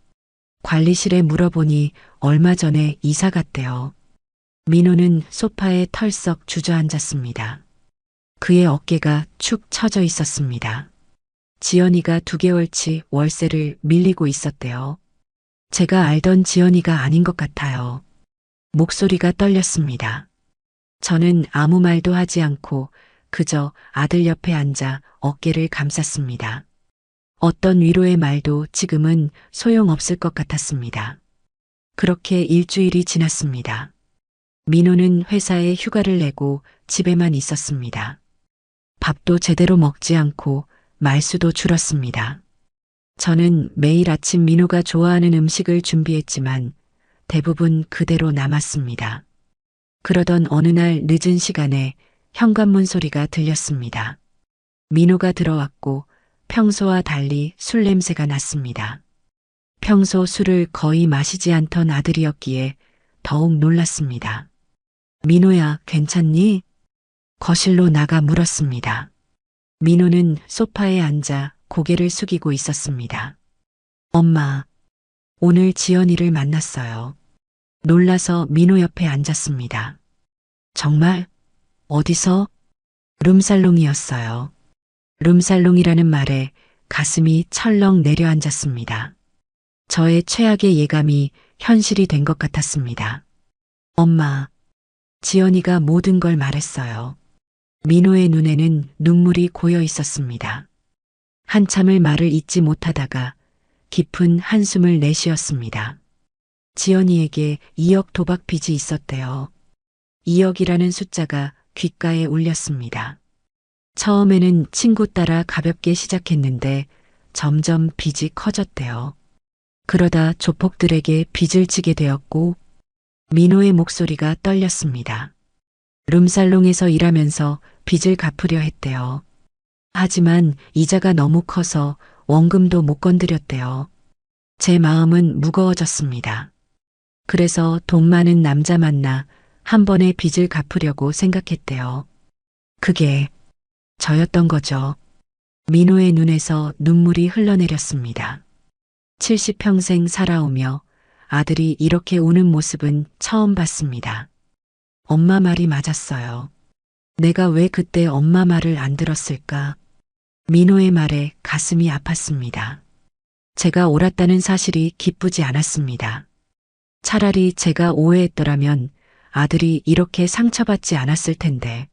관리실에 물어보니 얼마 전에 이사 갔대요. 민호는 소파에 털썩 주저앉았습니다. 그의 어깨가 축 처져 있었습니다. 지연이가 2개월치 월세를 밀리고 있었대요. 제가 알던 지연이가 아닌 것 같아요. 목소리가 떨렸습니다. 저는 아무 말도 하지 않고 그저 아들 옆에 앉아 어깨를 감쌌습니다. 어떤 위로의 말도 지금은 소용없을 것 같았습니다. 그렇게 일주일이 지났습니다. 민호는 회사에 휴가를 내고 집에만 있었습니다. 밥도 제대로 먹지 않고 말수도 줄었습니다. 저는 매일 아침 민호가 좋아하는 음식을 준비했지만 대부분 그대로 남았습니다. 그러던 어느 날 늦은 시간에 현관문 소리가 들렸습니다. 민호가 들어왔고 평소와 달리 술 냄새가 났습니다. 평소 술을 거의 마시지 않던 아들이었기에 더욱 놀랐습니다. 민호야, 괜찮니? 거실로 나가 물었습니다. 민호는 소파에 앉아 고개를 숙이고 있었습니다. 엄마, 오늘 지연이를 만났어요. 놀라서 민호 옆에 앉았습니다. 정말? 어디서? 룸살롱이었어요. 룸살롱이라는 말에 가슴이 철렁 내려앉았습니다. 저의 최악의 예감이 현실이 된 것 같았습니다. 엄마, 지연이가 모든 걸 말했어요. 민호의 눈에는 눈물이 고여 있었습니다. 한참을 말을 잇지 못하다가 깊은 한숨을 내쉬었습니다. 지연이에게 2억 도박 빚이 있었대요. 2억이라는 숫자가 귓가에 울렸습니다. 처음에는 친구 따라 가볍게 시작했는데 점점 빚이 커졌대요. 그러다 조폭들에게 빚을 지게 되었고 민호의 목소리가 떨렸습니다. 룸살롱에서 일하면서 빚을 갚으려 했대요. 하지만 이자가 너무 커서 원금도 못 건드렸대요. 제 마음은 무거워졌습니다. 그래서 돈 많은 남자 만나 한 번에 빚을 갚으려고 생각했대요. 그게 저였던 거죠. 민호의 눈에서 눈물이 흘러내렸습니다. 70평생 살아오며 아들이 이렇게 우는 모습은 처음 봤습니다. 엄마 말이 맞았어요. 내가 왜 그때 엄마 말을 안 들었을까? 민호의 말에 가슴이 아팠습니다. 제가 옳았다는 사실이 기쁘지 않았습니다. 차라리 제가 오해했더라면 아들이 이렇게 상처받지 않았을 텐데.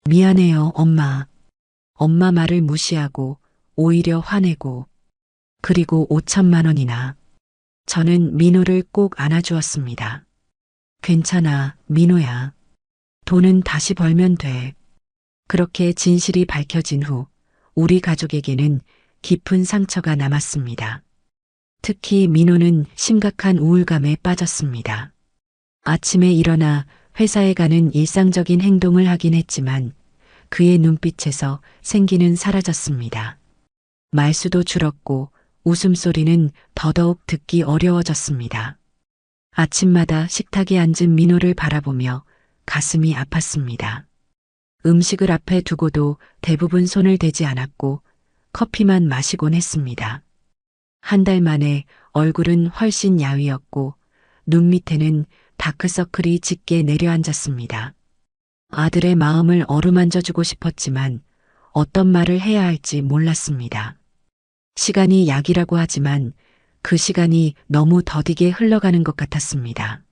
미안해요, 엄마. 엄마 말을 무시하고 오히려 화내고 그리고 5천만 원이나. 저는 민호를 꼭 안아주었습니다. 괜찮아, 민호야. 돈은 다시 벌면 돼. 그렇게 진실이 밝혀진 후 우리 가족에게는 깊은 상처가 남았습니다. 특히 민호는 심각한 우울감에 빠졌습니다. 아침에 일어나 회사에 가는 일상적인 행동을 하긴 했지만 그의 눈빛에서 생기는 사라졌습니다. 말수도 줄었고 웃음소리는 더더욱 듣기 어려워졌습니다. 아침마다 식탁에 앉은 민호를 바라보며 가슴이 아팠습니다. 음식을 앞에 두고도 대부분 손을 대지 않았고 커피만 마시곤 했습니다. 한 달 만에 얼굴은 훨씬 야위었고 눈 밑에는 다크서클이 짙게 내려앉았습니다. 아들의 마음을 어루만져주고 싶었지만 어떤 말을 해야 할지 몰랐습니다. 시간이 약이라고 하지만 그 시간이 너무 더디게 흘러가는 것 같았습니다.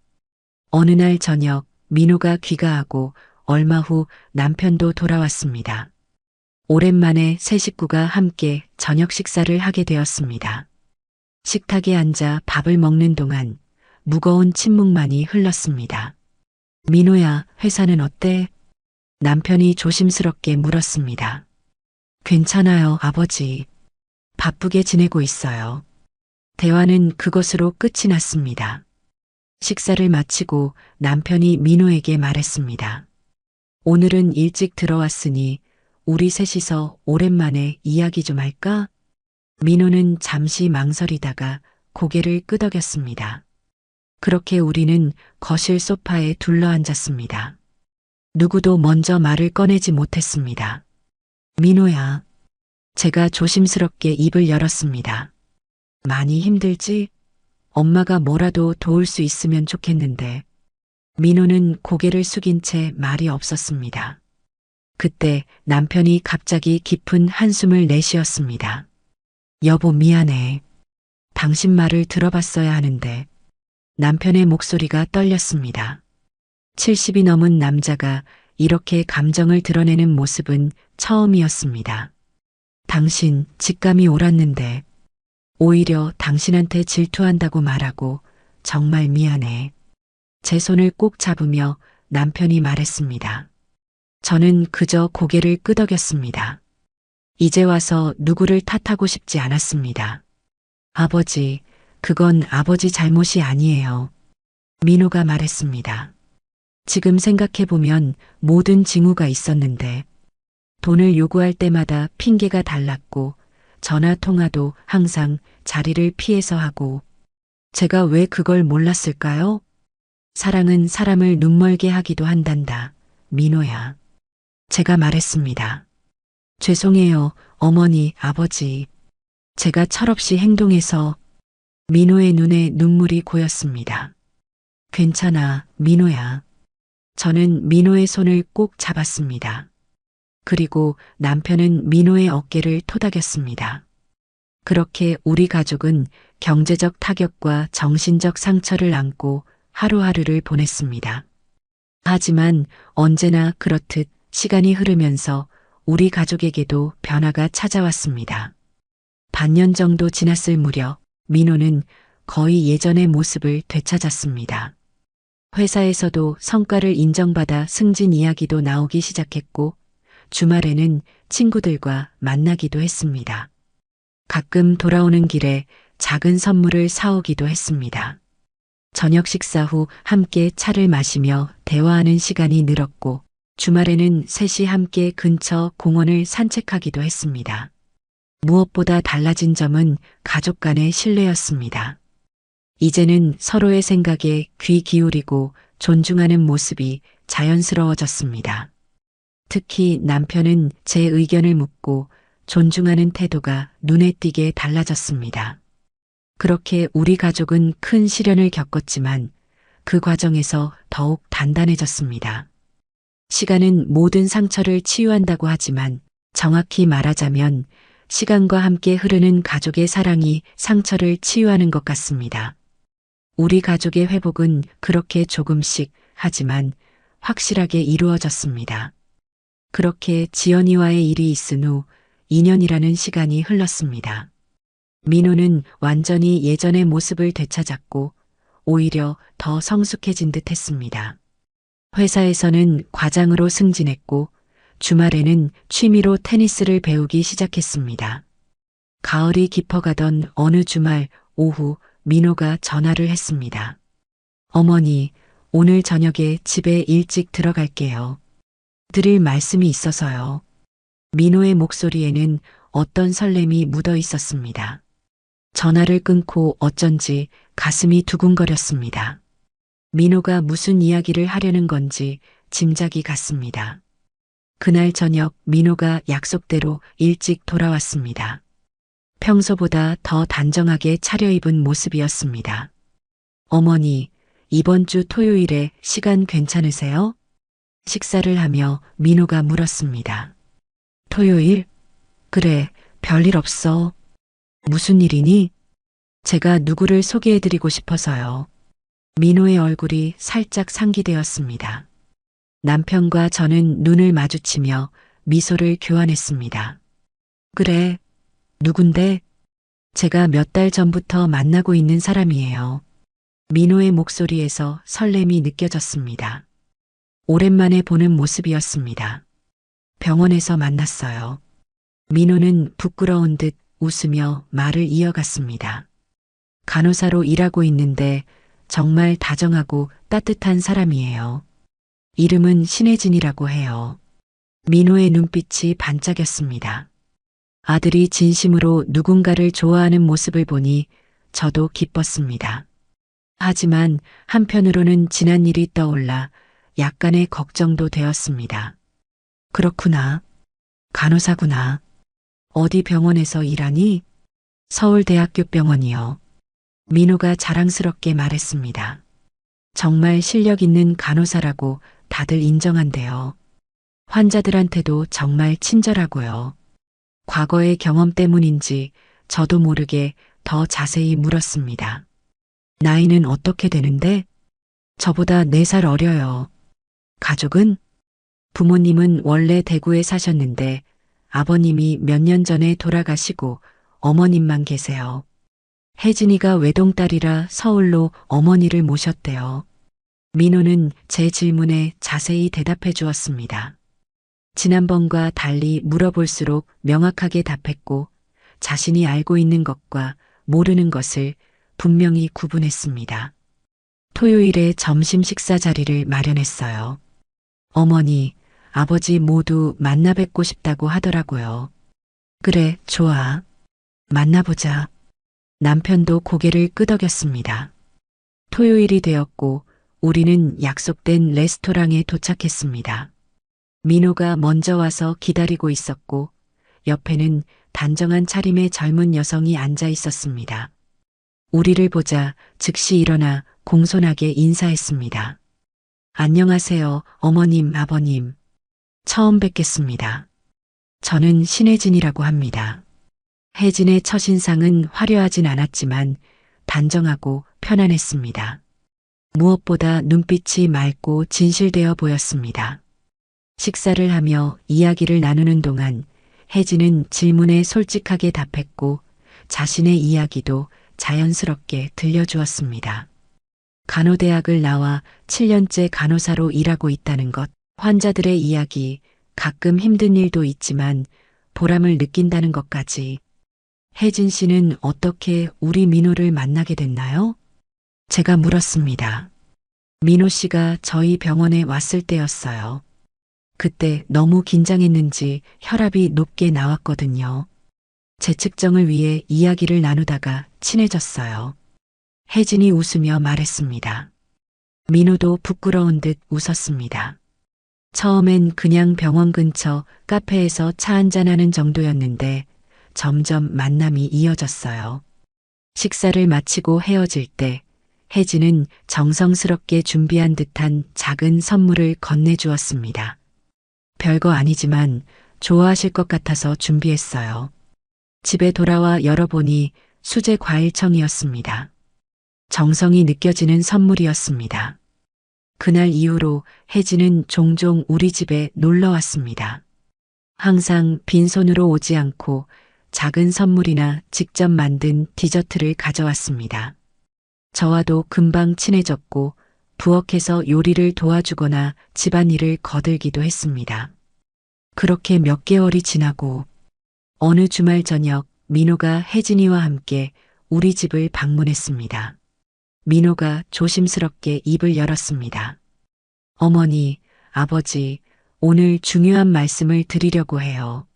어느 날 저녁 민호가 귀가하고 얼마 후 남편도 돌아왔습니다. 오랜만에 세 식구가 함께 저녁 식사를 하게 되었습니다. 식탁에 앉아 밥을 먹는 동안 무거운 침묵만이 흘렀습니다. 민호야, 회사는 어때? 남편이 조심스럽게 물었습니다. 괜찮아요, 아버지. 바쁘게 지내고 있어요. 대화는 그것으로 끝이 났습니다. 식사를 마치고 남편이 민호에게 말했습니다. 오늘은 일찍 들어왔으니 우리 셋이서 오랜만에 이야기 좀 할까? 민호는 잠시 망설이다가 고개를 끄덕였습니다. 그렇게 우리는 거실 소파에 둘러앉았습니다. 누구도 먼저 말을 꺼내지 못했습니다. 민호야. 제가 조심스럽게 입을 열었습니다. 많이 힘들지? 엄마가 뭐라도 도울 수 있으면 좋겠는데. 민호는 고개를 숙인 채 말이 없었습니다. 그때 남편이 갑자기 깊은 한숨을 내쉬었습니다. 여보, 미안해. 당신 말을 들어봤어야 하는데. 남편의 목소리가 떨렸습니다. 70이 넘은 남자가 이렇게 감정을 드러내는 모습은 처음이었습니다. 당신 직감이 옳았는데 오히려 당신한테 질투한다고 말하고 정말 미안해. 제 손을 꼭 잡으며 남편이 말했습니다. 저는 그저 고개를 끄덕였습니다. 이제 와서 누구를 탓하고 싶지 않았습니다. 아버지, 그건 아버지 잘못이 아니에요. 민호가 말했습니다. 지금 생각해보면 모든 징후가 있었는데 돈을 요구할 때마다 핑계가 달랐고 전화 통화도 항상 자리를 피해서 하고 제가 왜 그걸 몰랐을까요? 사랑은 사람을 눈멀게 하기도 한단다. 민호야. 제가 말했습니다. 죄송해요, 어머니, 아버지. 제가 철없이 행동해서. 민호의 눈에 눈물이 고였습니다. 괜찮아, 민호야. 저는 민호의 손을 꼭 잡았습니다. 그리고 남편은 민호의 어깨를 토닥였습니다. 그렇게 우리 가족은 경제적 타격과 정신적 상처를 안고 하루하루를 보냈습니다. 하지만 언제나 그렇듯 시간이 흐르면서 우리 가족에게도 변화가 찾아왔습니다. 반년 정도 지났을 무렵 민호는 거의 예전의 모습을 되찾았습니다. 회사에서도 성과를 인정받아 승진 이야기도 나오기 시작했고 주말에는 친구들과 만나기도 했습니다. 가끔 돌아오는 길에 작은 선물을 사오기도 했습니다. 저녁 식사 후 함께 차를 마시며 대화하는 시간이 늘었고 주말에는 셋이 함께 근처 공원을 산책하기도 했습니다. 무엇보다 달라진 점은 가족 간의 신뢰였습니다. 이제는 서로의 생각에 귀 기울이고 존중하는 모습이 자연스러워졌습니다. 특히 남편은 제 의견을 묻고 존중하는 태도가 눈에 띄게 달라졌습니다. 그렇게 우리 가족은 큰 시련을 겪었지만 그 과정에서 더욱 단단해졌습니다. 시간은 모든 상처를 치유한다고 하지만 정확히 말하자면 시간과 함께 흐르는 가족의 사랑이 상처를 치유하는 것 같습니다. 우리 가족의 회복은 그렇게 조금씩 하지만 확실하게 이루어졌습니다. 그렇게 지연이와의 일이 있은 후 2년이라는 시간이 흘렀습니다. 민호는 완전히 예전의 모습을 되찾았고 오히려 더 성숙해진 듯 했습니다. 회사에서는 과장으로 승진했고 주말에는 취미로 테니스를 배우기 시작했습니다. 가을이 깊어가던 어느 주말 오후 민호가 전화를 했습니다. 어머니, 오늘 저녁에 집에 일찍 들어갈게요. 드릴 말씀이 있어서요. 민호의 목소리에는 어떤 설렘이 묻어 있었습니다. 전화를 끊고 어쩐지 가슴이 두근거렸습니다. 민호가 무슨 이야기를 하려는 건지 짐작이 갔습니다. 그날 저녁 민호가 약속대로 일찍 돌아왔습니다. 평소보다 더 단정하게 차려입은 모습이었습니다. 어머니, 이번 주 토요일에 시간 괜찮으세요? 식사를 하며 민호가 물었습니다. 토요일? 그래, 별일 없어. 무슨 일이니? 제가 누구를 소개해드리고 싶어서요. 민호의 얼굴이 살짝 상기되었습니다. 남편과 저는 눈을 마주치며 미소를 교환했습니다. 그래, 누군데? 제가 몇 달 전부터 만나고 있는 사람이에요. 민호의 목소리에서 설렘이 느껴졌습니다. 오랜만에 보는 모습이었습니다. 병원에서 만났어요. 민호는 부끄러운 듯 웃으며 말을 이어갔습니다. 간호사로 일하고 있는데 정말 다정하고 따뜻한 사람이에요. 이름은 신혜진이라고 해요. 민호의 눈빛이 반짝였습니다. 아들이 진심으로 누군가를 좋아하는 모습을 보니 저도 기뻤습니다. 하지만 한편으로는 지난 일이 떠올라 약간의 걱정도 되었습니다. 그렇구나. 간호사구나. 어디 병원에서 일하니? 서울대학교 병원이요. 민호가 자랑스럽게 말했습니다. 정말 실력 있는 간호사라고 다들 인정한대요. 환자들한테도 정말 친절하고요. 과거의 경험 때문인지 저도 모르게 더 자세히 물었습니다. 나이는 어떻게 되는데? 저보다 4살 어려요. 가족은? 부모님은 원래 대구에 사셨는데 아버님이 몇 년 전에 돌아가시고 어머님만 계세요. 혜진이가 외동딸이라 서울로 어머니를 모셨대요. 민호는 제 질문에 자세히 대답해 주었습니다. 지난번과 달리 물어볼수록 명확하게 답했고 자신이 알고 있는 것과 모르는 것을 분명히 구분했습니다. 토요일에 점심 식사 자리를 마련했어요. 어머니, 아버지 모두 만나 뵙고 싶다고 하더라고요. 그래, 좋아. 만나보자. 남편도 고개를 끄덕였습니다. 토요일이 되었고 우리는 약속된 레스토랑에 도착했습니다. 민호가 먼저 와서 기다리고 있었고 옆에는 단정한 차림의 젊은 여성이 앉아 있었습니다. 우리를 보자 즉시 일어나 공손하게 인사했습니다. 안녕하세요, 어머님, 아버님. 처음 뵙겠습니다. 저는 신혜진이라고 합니다. 혜진의 첫인상은 화려하진 않았지만 단정하고 편안했습니다. 무엇보다 눈빛이 맑고 진실되어 보였습니다. 식사를 하며 이야기를 나누는 동안 혜진은 질문에 솔직하게 답했고 자신의 이야기도 자연스럽게 들려주었습니다. 간호대학을 나와 7년째 간호사로 일하고 있다는 것, 환자들의 이야기, 가끔 힘든 일도 있지만 보람을 느낀다는 것까지. 혜진 씨는 어떻게 우리 민호를 만나게 됐나요? 제가 물었습니다. 민호 씨가 저희 병원에 왔을 때였어요. 그때 너무 긴장했는지 혈압이 높게 나왔거든요. 제 측정을 위해 이야기를 나누다가 친해졌어요. 혜진이 웃으며 말했습니다. 민호도 부끄러운 듯 웃었습니다. 처음엔 그냥 병원 근처 카페에서 차 한잔하는 정도였는데 점점 만남이 이어졌어요. 식사를 마치고 헤어질 때 혜진은 정성스럽게 준비한 듯한 작은 선물을 건네주었습니다. 별거 아니지만 좋아하실 것 같아서 준비했어요. 집에 돌아와 열어보니 수제 과일청이었습니다. 정성이 느껴지는 선물이었습니다. 그날 이후로 혜진은 종종 우리 집에 놀러 왔습니다. 항상 빈손으로 오지 않고 작은 선물이나 직접 만든 디저트를 가져왔습니다. 저와도 금방 친해졌고 부엌에서 요리를 도와주거나 집안일을 거들기도 했습니다. 그렇게 몇 개월이 지나고 어느 주말 저녁 민호가 혜진이와 함께 우리 집을 방문했습니다. 민호가 조심스럽게 입을 열었습니다. 어머니, 아버지, 오늘 중요한 말씀을 드리려고 해요.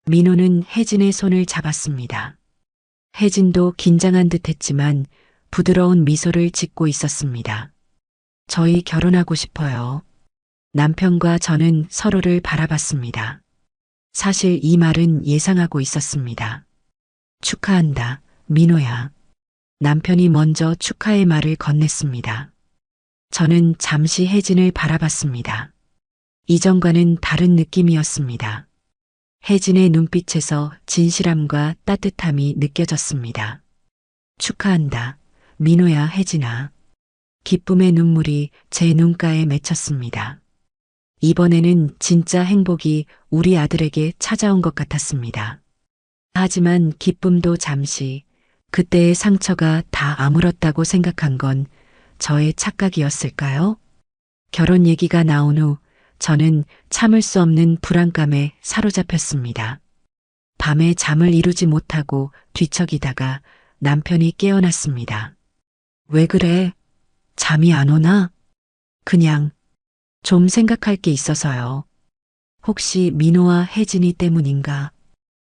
민호는 혜진의 손을 잡았습니다. 혜진도 긴장한 듯 했지만 부드러운 미소를 짓고 있었습니다. 저희 결혼하고 싶어요. 남편과 저는 서로를 바라봤습니다. 사실 이 말은 예상하고 있었습니다. 축하한다, 민호야. 남편이 먼저 축하의 말을 건넸습니다. 저는 잠시 혜진을 바라봤습니다. 이전과는 다른 느낌이었습니다. 혜진의 눈빛에서 진실함과 따뜻함이 느껴졌습니다. 축하한다, 민호야, 혜진아. 기쁨의 눈물이 제 눈가에 맺혔습니다. 이번에는 진짜 행복이 우리 아들에게 찾아온 것 같았습니다. 하지만 기쁨도 잠시, 그때의 상처가 다 아물었다고 생각한 건 저의 착각이었을까요? 결혼 얘기가 나온 후 저는 참을 수 없는 불안감에 사로잡혔습니다. 밤에 잠을 이루지 못하고 뒤척이다가 남편이 깨어났습니다. 왜 그래? 잠이 안 오나? 그냥 좀 생각할 게 있어서요. 혹시 민호와 혜진이 때문인가?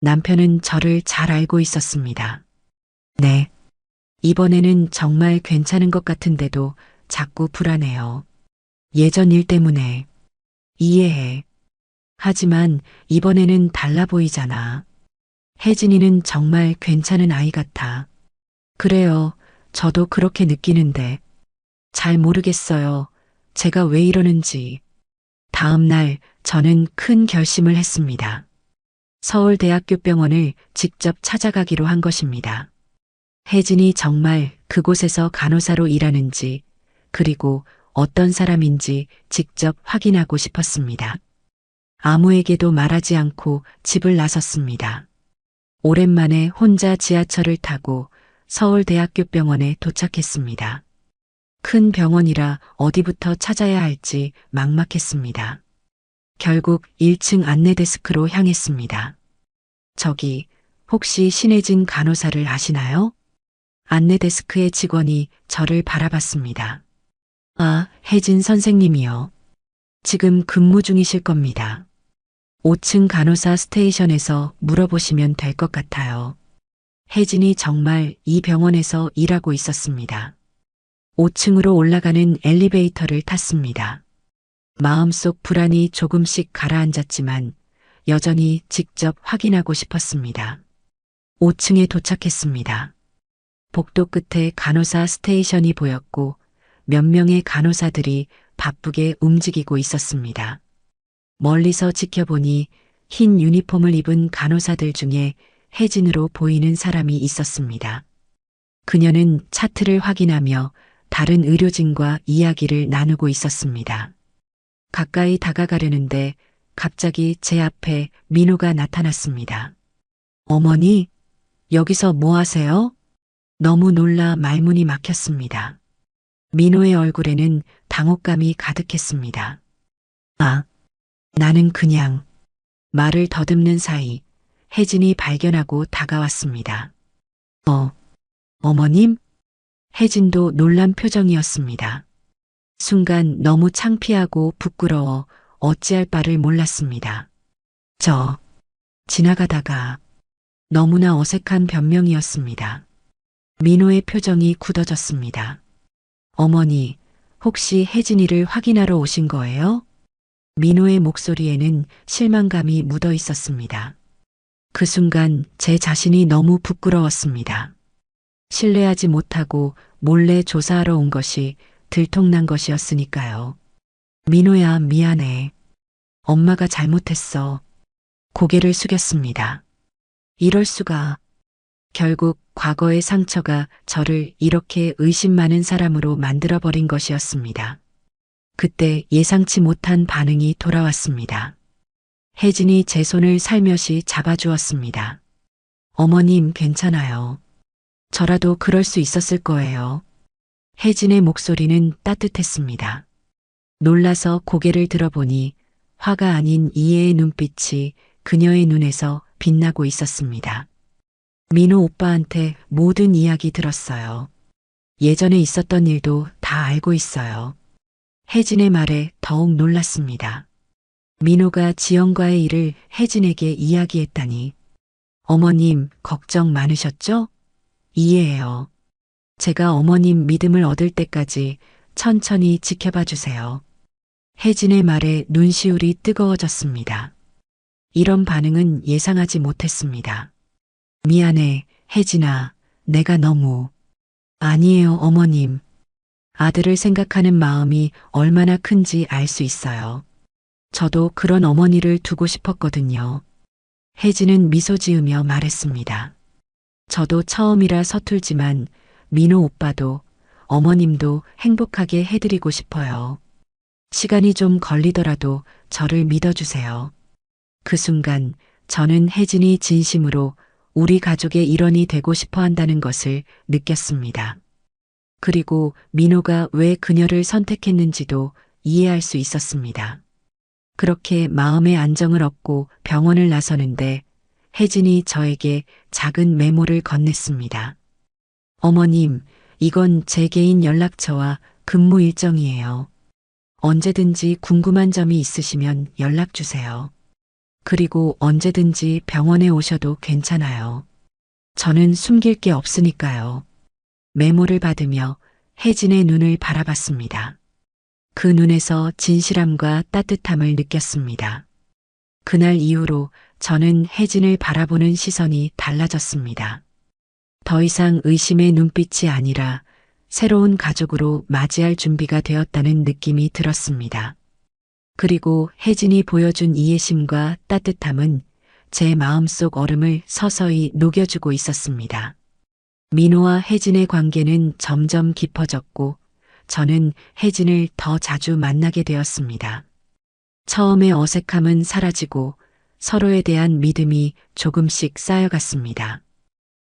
남편은 저를 잘 알고 있었습니다. 네. 이번에는 정말 괜찮은 것 같은데도 자꾸 불안해요. 예전 일 때문에. 이해해. 하지만 이번에는 달라 보이잖아. 혜진이는 정말 괜찮은 아이 같아. 그래요. 저도 그렇게 느끼는데. 잘 모르겠어요. 제가 왜 이러는지. 다음 날 저는 큰 결심을 했습니다. 서울대학교 병원을 직접 찾아가기로 한 것입니다. 혜진이 정말 그곳에서 간호사로 일하는지, 그리고 어떤 사람인지 직접 확인하고 싶었습니다. 아무에게도 말하지 않고 집을 나섰습니다. 오랜만에 혼자 지하철을 타고 서울대학교 병원에 도착했습니다. 큰 병원이라 어디부터 찾아야 할지 막막했습니다. 결국 1층 안내 데스크로 향했습니다. 저기, 혹시 신혜진 간호사를 아시나요? 안내 데스크의 직원이 저를 바라봤습니다. 아, 혜진 선생님이요. 지금 근무 중이실 겁니다. 5층 간호사 스테이션에서 물어보시면 될 것 같아요. 혜진이 정말 이 병원에서 일하고 있었습니다. 5층으로 올라가는 엘리베이터를 탔습니다. 마음속 불안이 조금씩 가라앉았지만 여전히 직접 확인하고 싶었습니다. 5층에 도착했습니다. 복도 끝에 간호사 스테이션이 보였고 몇 명의 간호사들이 바쁘게 움직이고 있었습니다. 멀리서 지켜보니 흰 유니폼을 입은 간호사들 중에 혜진으로 보이는 사람이 있었습니다. 그녀는 차트를 확인하며 다른 의료진과 이야기를 나누고 있었습니다. 가까이 다가가려는데 갑자기 제 앞에 민호가 나타났습니다. 어머니, 여기서 뭐 하세요? 너무 놀라 말문이 막혔습니다. 민호의 얼굴에는 당혹감이 가득했습니다. 아, 나는 그냥 말을 더듬는 사이 혜진이 발견하고 다가왔습니다. 어머님? 혜진도 놀란 표정이었습니다. 순간 너무 창피하고 부끄러워 어찌할 바를 몰랐습니다. 지나가다가 너무나 어색한 변명이었습니다. 민호의 표정이 굳어졌습니다. 어머니, 혹시 혜진이를 확인하러 오신 거예요? 민호의 목소리에는 실망감이 묻어 있었습니다. 그 순간 제 자신이 너무 부끄러웠습니다. 신뢰하지 못하고 몰래 조사하러 온 것이 들통난 것이었으니까요. 민호야, 미안해. 엄마가 잘못했어. 고개를 숙였습니다. 이럴 수가. 결국 과거의 상처가 저를 이렇게 의심 많은 사람으로 만들어버린 것이었습니다. 그때 예상치 못한 반응이 돌아왔습니다. 혜진이 제 손을 살며시 잡아주었습니다. 어머님, 괜찮아요. 저라도 그럴 수 있었을 거예요. 혜진의 목소리는 따뜻했습니다. 놀라서 고개를 들어보니 화가 아닌 이해의 눈빛이 그녀의 눈에서 빛나고 있었습니다. 민호 오빠한테 모든 이야기 들었어요. 예전에 있었던 일도 다 알고 있어요. 혜진의 말에 더욱 놀랐습니다. 민호가 지영과의 일을 혜진에게 이야기했다니. 어머님, 걱정 많으셨죠? 이해해요. 제가 어머님 믿음을 얻을 때까지 천천히 지켜봐 주세요. 혜진의 말에 눈시울이 뜨거워졌습니다. 이런 반응은 예상하지 못했습니다. 미안해, 혜진아. 내가 너무. 아니에요, 어머님. 아들을 생각하는 마음이 얼마나 큰지 알 수 있어요. 저도 그런 어머니를 두고 싶었거든요. 혜진은 미소 지으며 말했습니다. 저도 처음이라 서툴지만 민호 오빠도 어머님도 행복하게 해드리고 싶어요. 시간이 좀 걸리더라도 저를 믿어주세요. 그 순간 저는 혜진이 진심으로 우리 가족의 일원이 되고 싶어 한다는 것을 느꼈습니다. 그리고 민호가 왜 그녀를 선택했는지도 이해할 수 있었습니다. 그렇게 마음의 안정을 얻고 병원을 나서는데 혜진이 저에게 작은 메모를 건넸습니다. 어머님, 이건 제 개인 연락처와 근무 일정이에요. 언제든지 궁금한 점이 있으시면 연락 주세요. 그리고 언제든지 병원에 오셔도 괜찮아요. 저는 숨길 게 없으니까요. 메모를 받으며 혜진의 눈을 바라봤습니다. 그 눈에서 진실함과 따뜻함을 느꼈습니다. 그날 이후로 저는 혜진을 바라보는 시선이 달라졌습니다. 더 이상 의심의 눈빛이 아니라 새로운 가족으로 맞이할 준비가 되었다는 느낌이 들었습니다. 그리고 혜진이 보여준 이해심과 따뜻함은 제 마음속 얼음을 서서히 녹여주고 있었습니다. 민호와 혜진의 관계는 점점 깊어졌고 저는 혜진을 더 자주 만나게 되었습니다. 처음의 어색함은 사라지고 서로에 대한 믿음이 조금씩 쌓여갔습니다.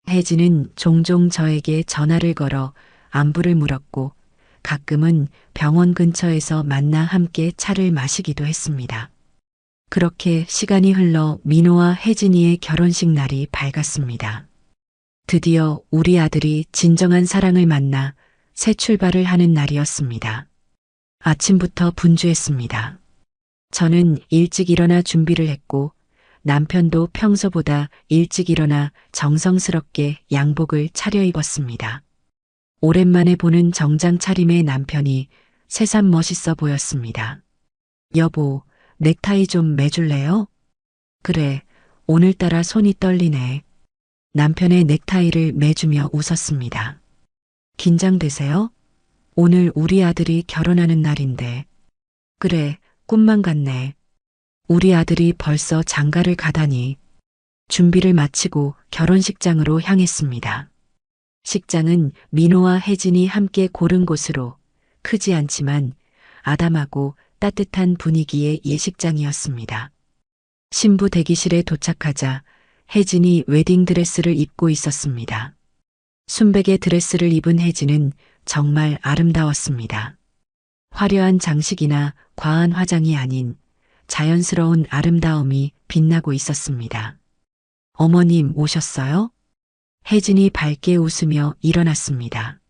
혜진은 종종 저에게 전화를 걸어 안부를 물었고 가끔은 병원 근처에서 만나 함께 차를 마시기도 했습니다. 그렇게 시간이 흘러 민호와 혜진이의 결혼식 날이 밝았습니다. 드디어 우리 아들이 진정한 사랑을 만나 새 출발을 하는 날이었습니다. 아침부터 분주했습니다. 저는 일찍 일어나 준비를 했고 남편도 평소보다 일찍 일어나 정성스럽게 양복을 차려입었습니다. 오랜만에 보는 정장 차림의 남편이 새삼 멋있어 보였습니다. 여보, 넥타이 좀 매줄래요? 그래, 오늘따라 손이 떨리네. 남편의 넥타이를 매주며 웃었습니다. 긴장되세요? 오늘 우리 아들이 결혼하는 날인데. 그래, 꿈만 같네. 우리 아들이 벌써 장가를 가다니. 준비를 마치고 결혼식장으로 향했습니다. 식장은 민호와 혜진이 함께 고른 곳으로 크지 않지만 아담하고 따뜻한 분위기의 예식장이었습니다. 신부 대기실에 도착하자 혜진이 웨딩드레스를 입고 있었습니다. 순백의 드레스를 입은 혜진은 정말 아름다웠습니다. 화려한 장식이나 과한 화장이 아닌 자연스러운 아름다움이 빛나고 있었습니다. 어머님 오셨어요? 혜진이 밝게 웃으며 일어났습니다.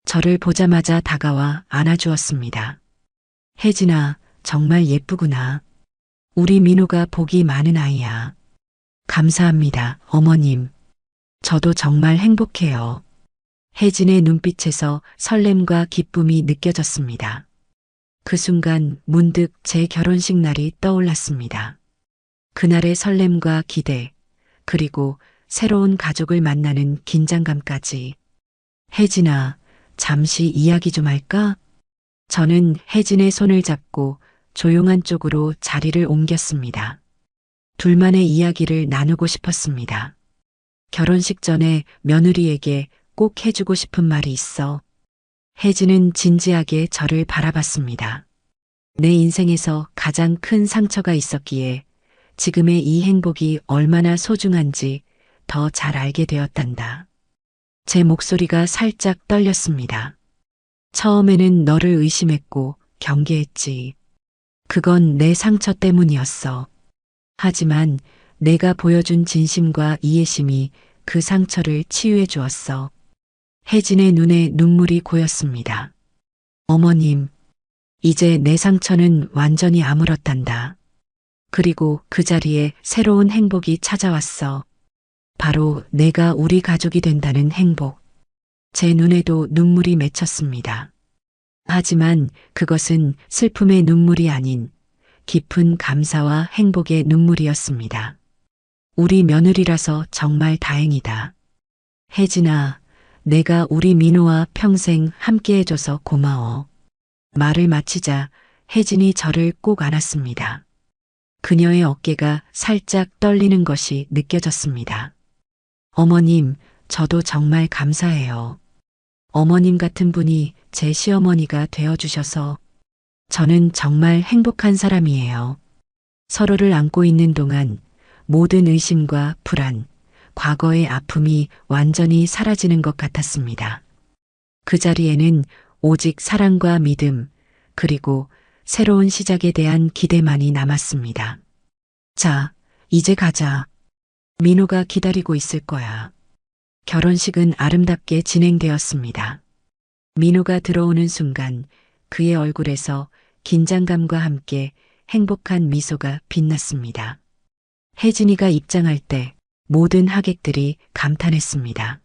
저를 보자마자 다가와 안아주었습니다. 혜진아, 정말 예쁘구나. 우리 민호가 복이 많은 아이야. 감사합니다, 어머님. 저도 정말 행복해요. 혜진의 눈빛에서 설렘과 기쁨이 느껴졌습니다. 그 순간 문득 제 결혼식 날이 떠올랐습니다. 그날의 설렘과 기대, 그리고 새로운 가족을 만나는 긴장감까지. 혜진아, 잠시 이야기 좀 할까? 저는 혜진의 손을 잡고 조용한 쪽으로 자리를 옮겼습니다. 둘만의 이야기를 나누고 싶었습니다. 결혼식 전에 며느리에게 꼭 해주고 싶은 말이 있어. 혜진은 진지하게 저를 바라봤습니다. 내 인생에서 가장 큰 상처가 있었기에 지금의 이 행복이 얼마나 소중한지 더 잘 알게 되었단다. 제 목소리가 살짝 떨렸습니다. 처음에는 너를 의심했고 경계했지. 그건 내 상처 때문이었어. 하지만 내가 보여준 진심과 이해심이 그 상처를 치유해 주었어. 혜진의 눈에 눈물이 고였습니다. 어머님, 이제 내 상처는 완전히 아물었단다. 그리고 그 자리에 새로운 행복이 찾아왔어. 바로 내가 우리 가족이 된다는 행복. 제 눈에도 눈물이 맺혔습니다. 하지만 그것은 슬픔의 눈물이 아닌 깊은 감사와 행복의 눈물이었습니다. 우리 며느리라서 정말 다행이다. 혜진아, 내가 우리 민호와 평생 함께 해줘서 고마워. 말을 마치자 혜진이 저를 꼭 안았습니다. 그녀의 어깨가 살짝 떨리는 것이 느껴졌습니다. 어머님, 저도 정말 감사해요. 어머님 같은 분이 제 시어머니가 되어주셔서 저는 정말 행복한 사람이에요. 서로를 안고 있는 동안 모든 의심과 불안, 과거의 아픔이 완전히 사라지는 것 같았습니다. 그 자리에는 오직 사랑과 믿음, 그리고 새로운 시작에 대한 기대만이 남았습니다. 자, 이제 가자. 민호가 기다리고 있을 거야. 결혼식은 아름답게 진행되었습니다. 민호가 들어오는 순간 그의 얼굴에서 긴장감과 함께 행복한 미소가 빛났습니다. 혜진이가 입장할 때 모든 하객들이 감탄했습니다.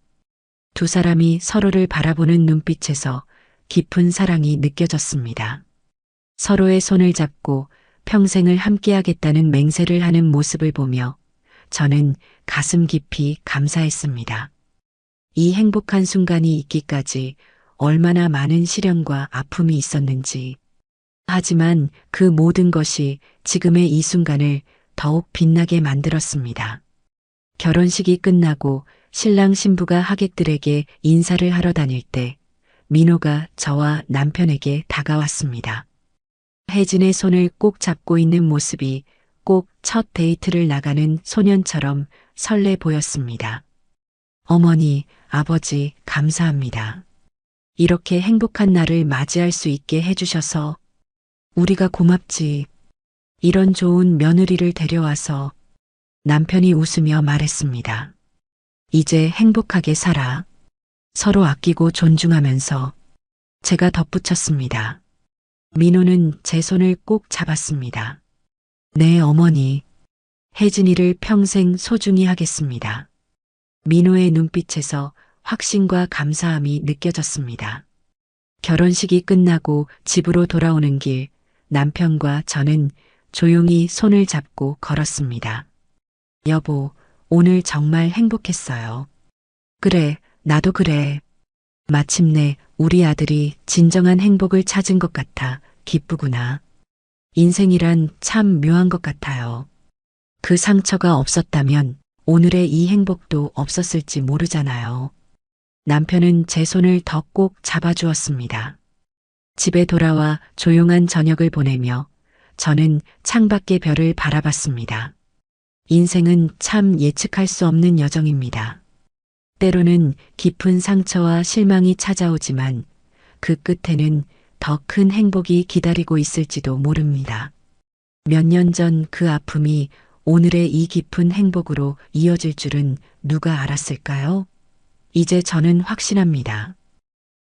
두 사람이 서로를 바라보는 눈빛에서 깊은 사랑이 느껴졌습니다. 서로의 손을 잡고 평생을 함께하겠다는 맹세를 하는 모습을 보며 저는 가슴 깊이 감사했습니다. 이 행복한 순간이 있기까지 얼마나 많은 시련과 아픔이 있었는지. 하지만 그 모든 것이 지금의 이 순간을 더욱 빛나게 만들었습니다. 결혼식이 끝나고 신랑 신부가 하객들에게 인사를 하러 다닐 때 민호가 저와 남편에게 다가왔습니다. 혜진의 손을 꼭 잡고 있는 모습이 꼭 첫 데이트를 나가는 소년처럼 설레 보였습니다. 어머니, 아버지, 감사합니다. 이렇게 행복한 날을 맞이할 수 있게 해주셔서 우리가 고맙지. 이런 좋은 며느리를 데려와서 남편이 웃으며 말했습니다. 이제 행복하게 살아. 서로 아끼고 존중하면서 제가 덧붙였습니다. 민호는 제 손을 꼭 잡았습니다. 네, 어머니. 혜진이를 평생 소중히 하겠습니다. 민호의 눈빛에서 확신과 감사함이 느껴졌습니다. 결혼식이 끝나고 집으로 돌아오는 길, 남편과 저는 조용히 손을 잡고 걸었습니다. 여보, 오늘 정말 행복했어요. 그래, 나도 그래. 마침내 우리 아들이 진정한 행복을 찾은 것 같아 기쁘구나. 인생이란 참 묘한 것 같아요. 그 상처가 없었다면 오늘의 이 행복도 없었을지 모르잖아요. 남편은 제 손을 더 꼭 잡아주었습니다. 집에 돌아와 조용한 저녁을 보내며 저는 창밖의 별을 바라봤습니다. 인생은 참 예측할 수 없는 여정입니다. 때로는 깊은 상처와 실망이 찾아오지만 그 끝에는 더 큰 행복이 기다리고 있을지도 모릅니다. 몇 년 전 그 아픔이 오늘의 이 깊은 행복으로 이어질 줄은 누가 알았을까요? 이제 저는 확신합니다.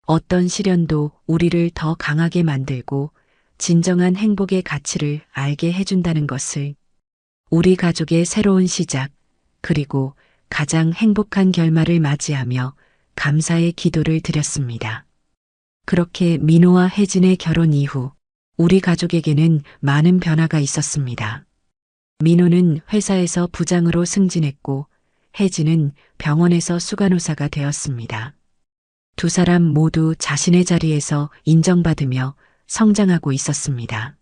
어떤 시련도 우리를 더 강하게 만들고 진정한 행복의 가치를 알게 해준다는 것을 우리 가족의 새로운 시작, 그리고 가장 행복한 결말을 맞이하며 감사의 기도를 드렸습니다. 그렇게 민호와 혜진의 결혼 이후 우리 가족에게는 많은 변화가 있었습니다. 민호는 회사에서 부장으로 승진했고 혜진은 병원에서 수간호사가 되었습니다. 두 사람 모두 자신의 자리에서 인정받으며 성장하고 있었습니다.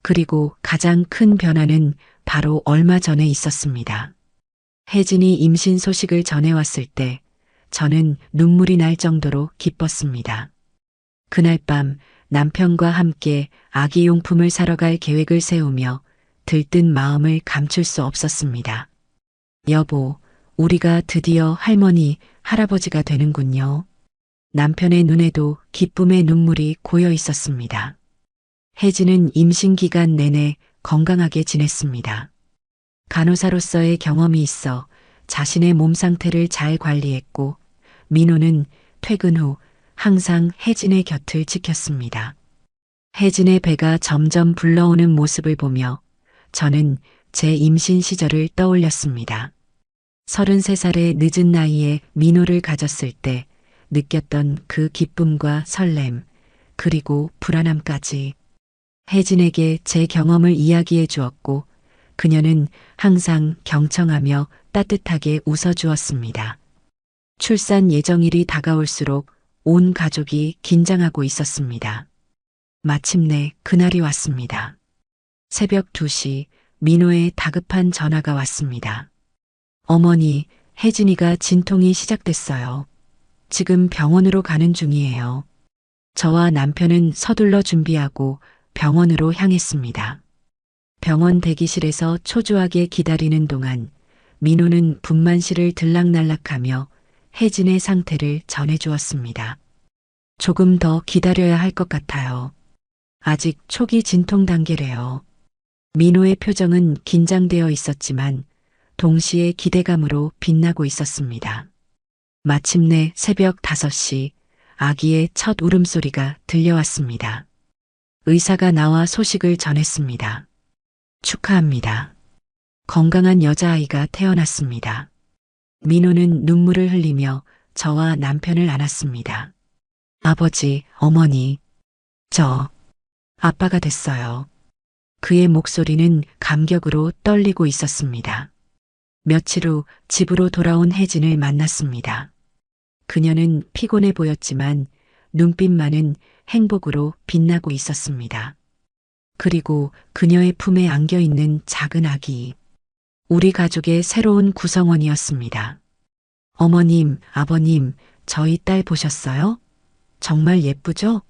그리고 가장 큰 변화는 바로 얼마 전에 있었습니다. 혜진이 임신 소식을 전해왔을 때 저는 눈물이 날 정도로 기뻤습니다. 그날 밤 남편과 함께 아기 용품을 사러 갈 계획을 세우며 들뜬 마음을 감출 수 없었습니다. 여보, 우리가 드디어 할머니, 할아버지가 되는군요. 남편의 눈에도 기쁨의 눈물이 고여 있었습니다. 혜진은 임신 기간 내내 건강하게 지냈습니다. 간호사로서의 경험이 있어 자신의 몸 상태를 잘 관리했고 민호는 퇴근 후 항상 혜진의 곁을 지켰습니다. 혜진의 배가 점점 불러오는 모습을 보며 저는 제 임신 시절을 떠올렸습니다. 33살의 늦은 나이에 민호를 가졌을 때 느꼈던 그 기쁨과 설렘, 그리고 불안함까지 혜진에게 제 경험을 이야기해 주었고 그녀는 항상 경청하며 따뜻하게 웃어주었습니다. 출산 예정일이 다가올수록 온 가족이 긴장하고 있었습니다. 마침내 그날이 왔습니다. 새벽 2시 민호의 다급한 전화가 왔습니다. 어머니, 혜진이가 진통이 시작됐어요. 지금 병원으로 가는 중이에요. 저와 남편은 서둘러 준비하고 병원으로 향했습니다. 병원 대기실에서 초조하게 기다리는 동안 민호는 분만실을 들락날락하며 혜진의 상태를 전해주었습니다. 조금 더 기다려야 할 것 같아요. 아직 초기 진통 단계래요. 민호의 표정은 긴장되어 있었지만 동시에 기대감으로 빛나고 있었습니다. 마침내 새벽 5시 아기의 첫 울음소리가 들려왔습니다. 의사가 나와 소식을 전했습니다. 축하합니다. 건강한 여자아이가 태어났습니다. 민호는 눈물을 흘리며 저와 남편을 안았습니다. 아버지, 어머니, 저 아빠가 됐어요. 그의 목소리는 감격으로 떨리고 있었습니다. 며칠 후 집으로 돌아온 혜진을 만났습니다. 그녀는 피곤해 보였지만 눈빛만은 행복으로 빛나고 있었습니다. 그리고 그녀의 품에 안겨 있는 작은 아기. 우리 가족의 새로운 구성원이었습니다. 어머님, 아버님, 저희 딸 보셨어요? 정말 예쁘죠?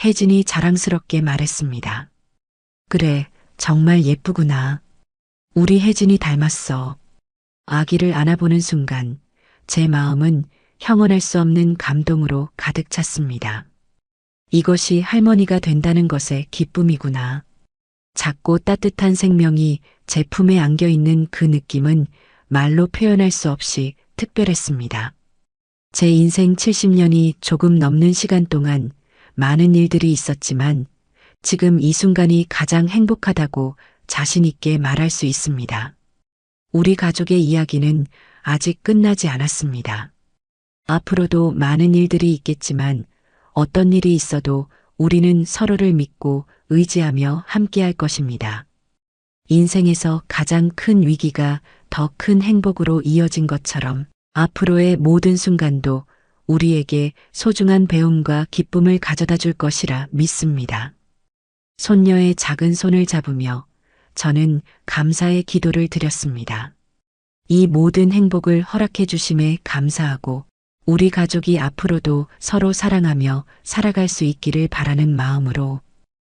혜진이 자랑스럽게 말했습니다. 그래, 정말 예쁘구나. 우리 혜진이 닮았어. 아기를 안아보는 순간 제 마음은 형언할 수 없는 감동으로 가득 찼습니다. 이것이 할머니가 된다는 것의 기쁨이구나. 작고 따뜻한 생명이 제 품에 안겨 있는 그 느낌은 말로 표현할 수 없이 특별했습니다. 제 인생 70년이 조금 넘는 시간 동안 많은 일들이 있었지만 지금 이 순간이 가장 행복하다고 자신 있게 말할 수 있습니다. 우리 가족의 이야기는 아직 끝나지 않았습니다. 앞으로도 많은 일들이 있겠지만 어떤 일이 있어도 우리는 서로를 믿고 의지하며 함께할 것입니다. 인생에서 가장 큰 위기가 더 큰 행복으로 이어진 것처럼 앞으로의 모든 순간도 우리에게 소중한 배움과 기쁨을 가져다 줄 것이라 믿습니다. 손녀의 작은 손을 잡으며 저는 감사의 기도를 드렸습니다. 이 모든 행복을 허락해 주심에 감사하고 우리 가족이 앞으로도 서로 사랑하며 살아갈 수 있기를 바라는 마음으로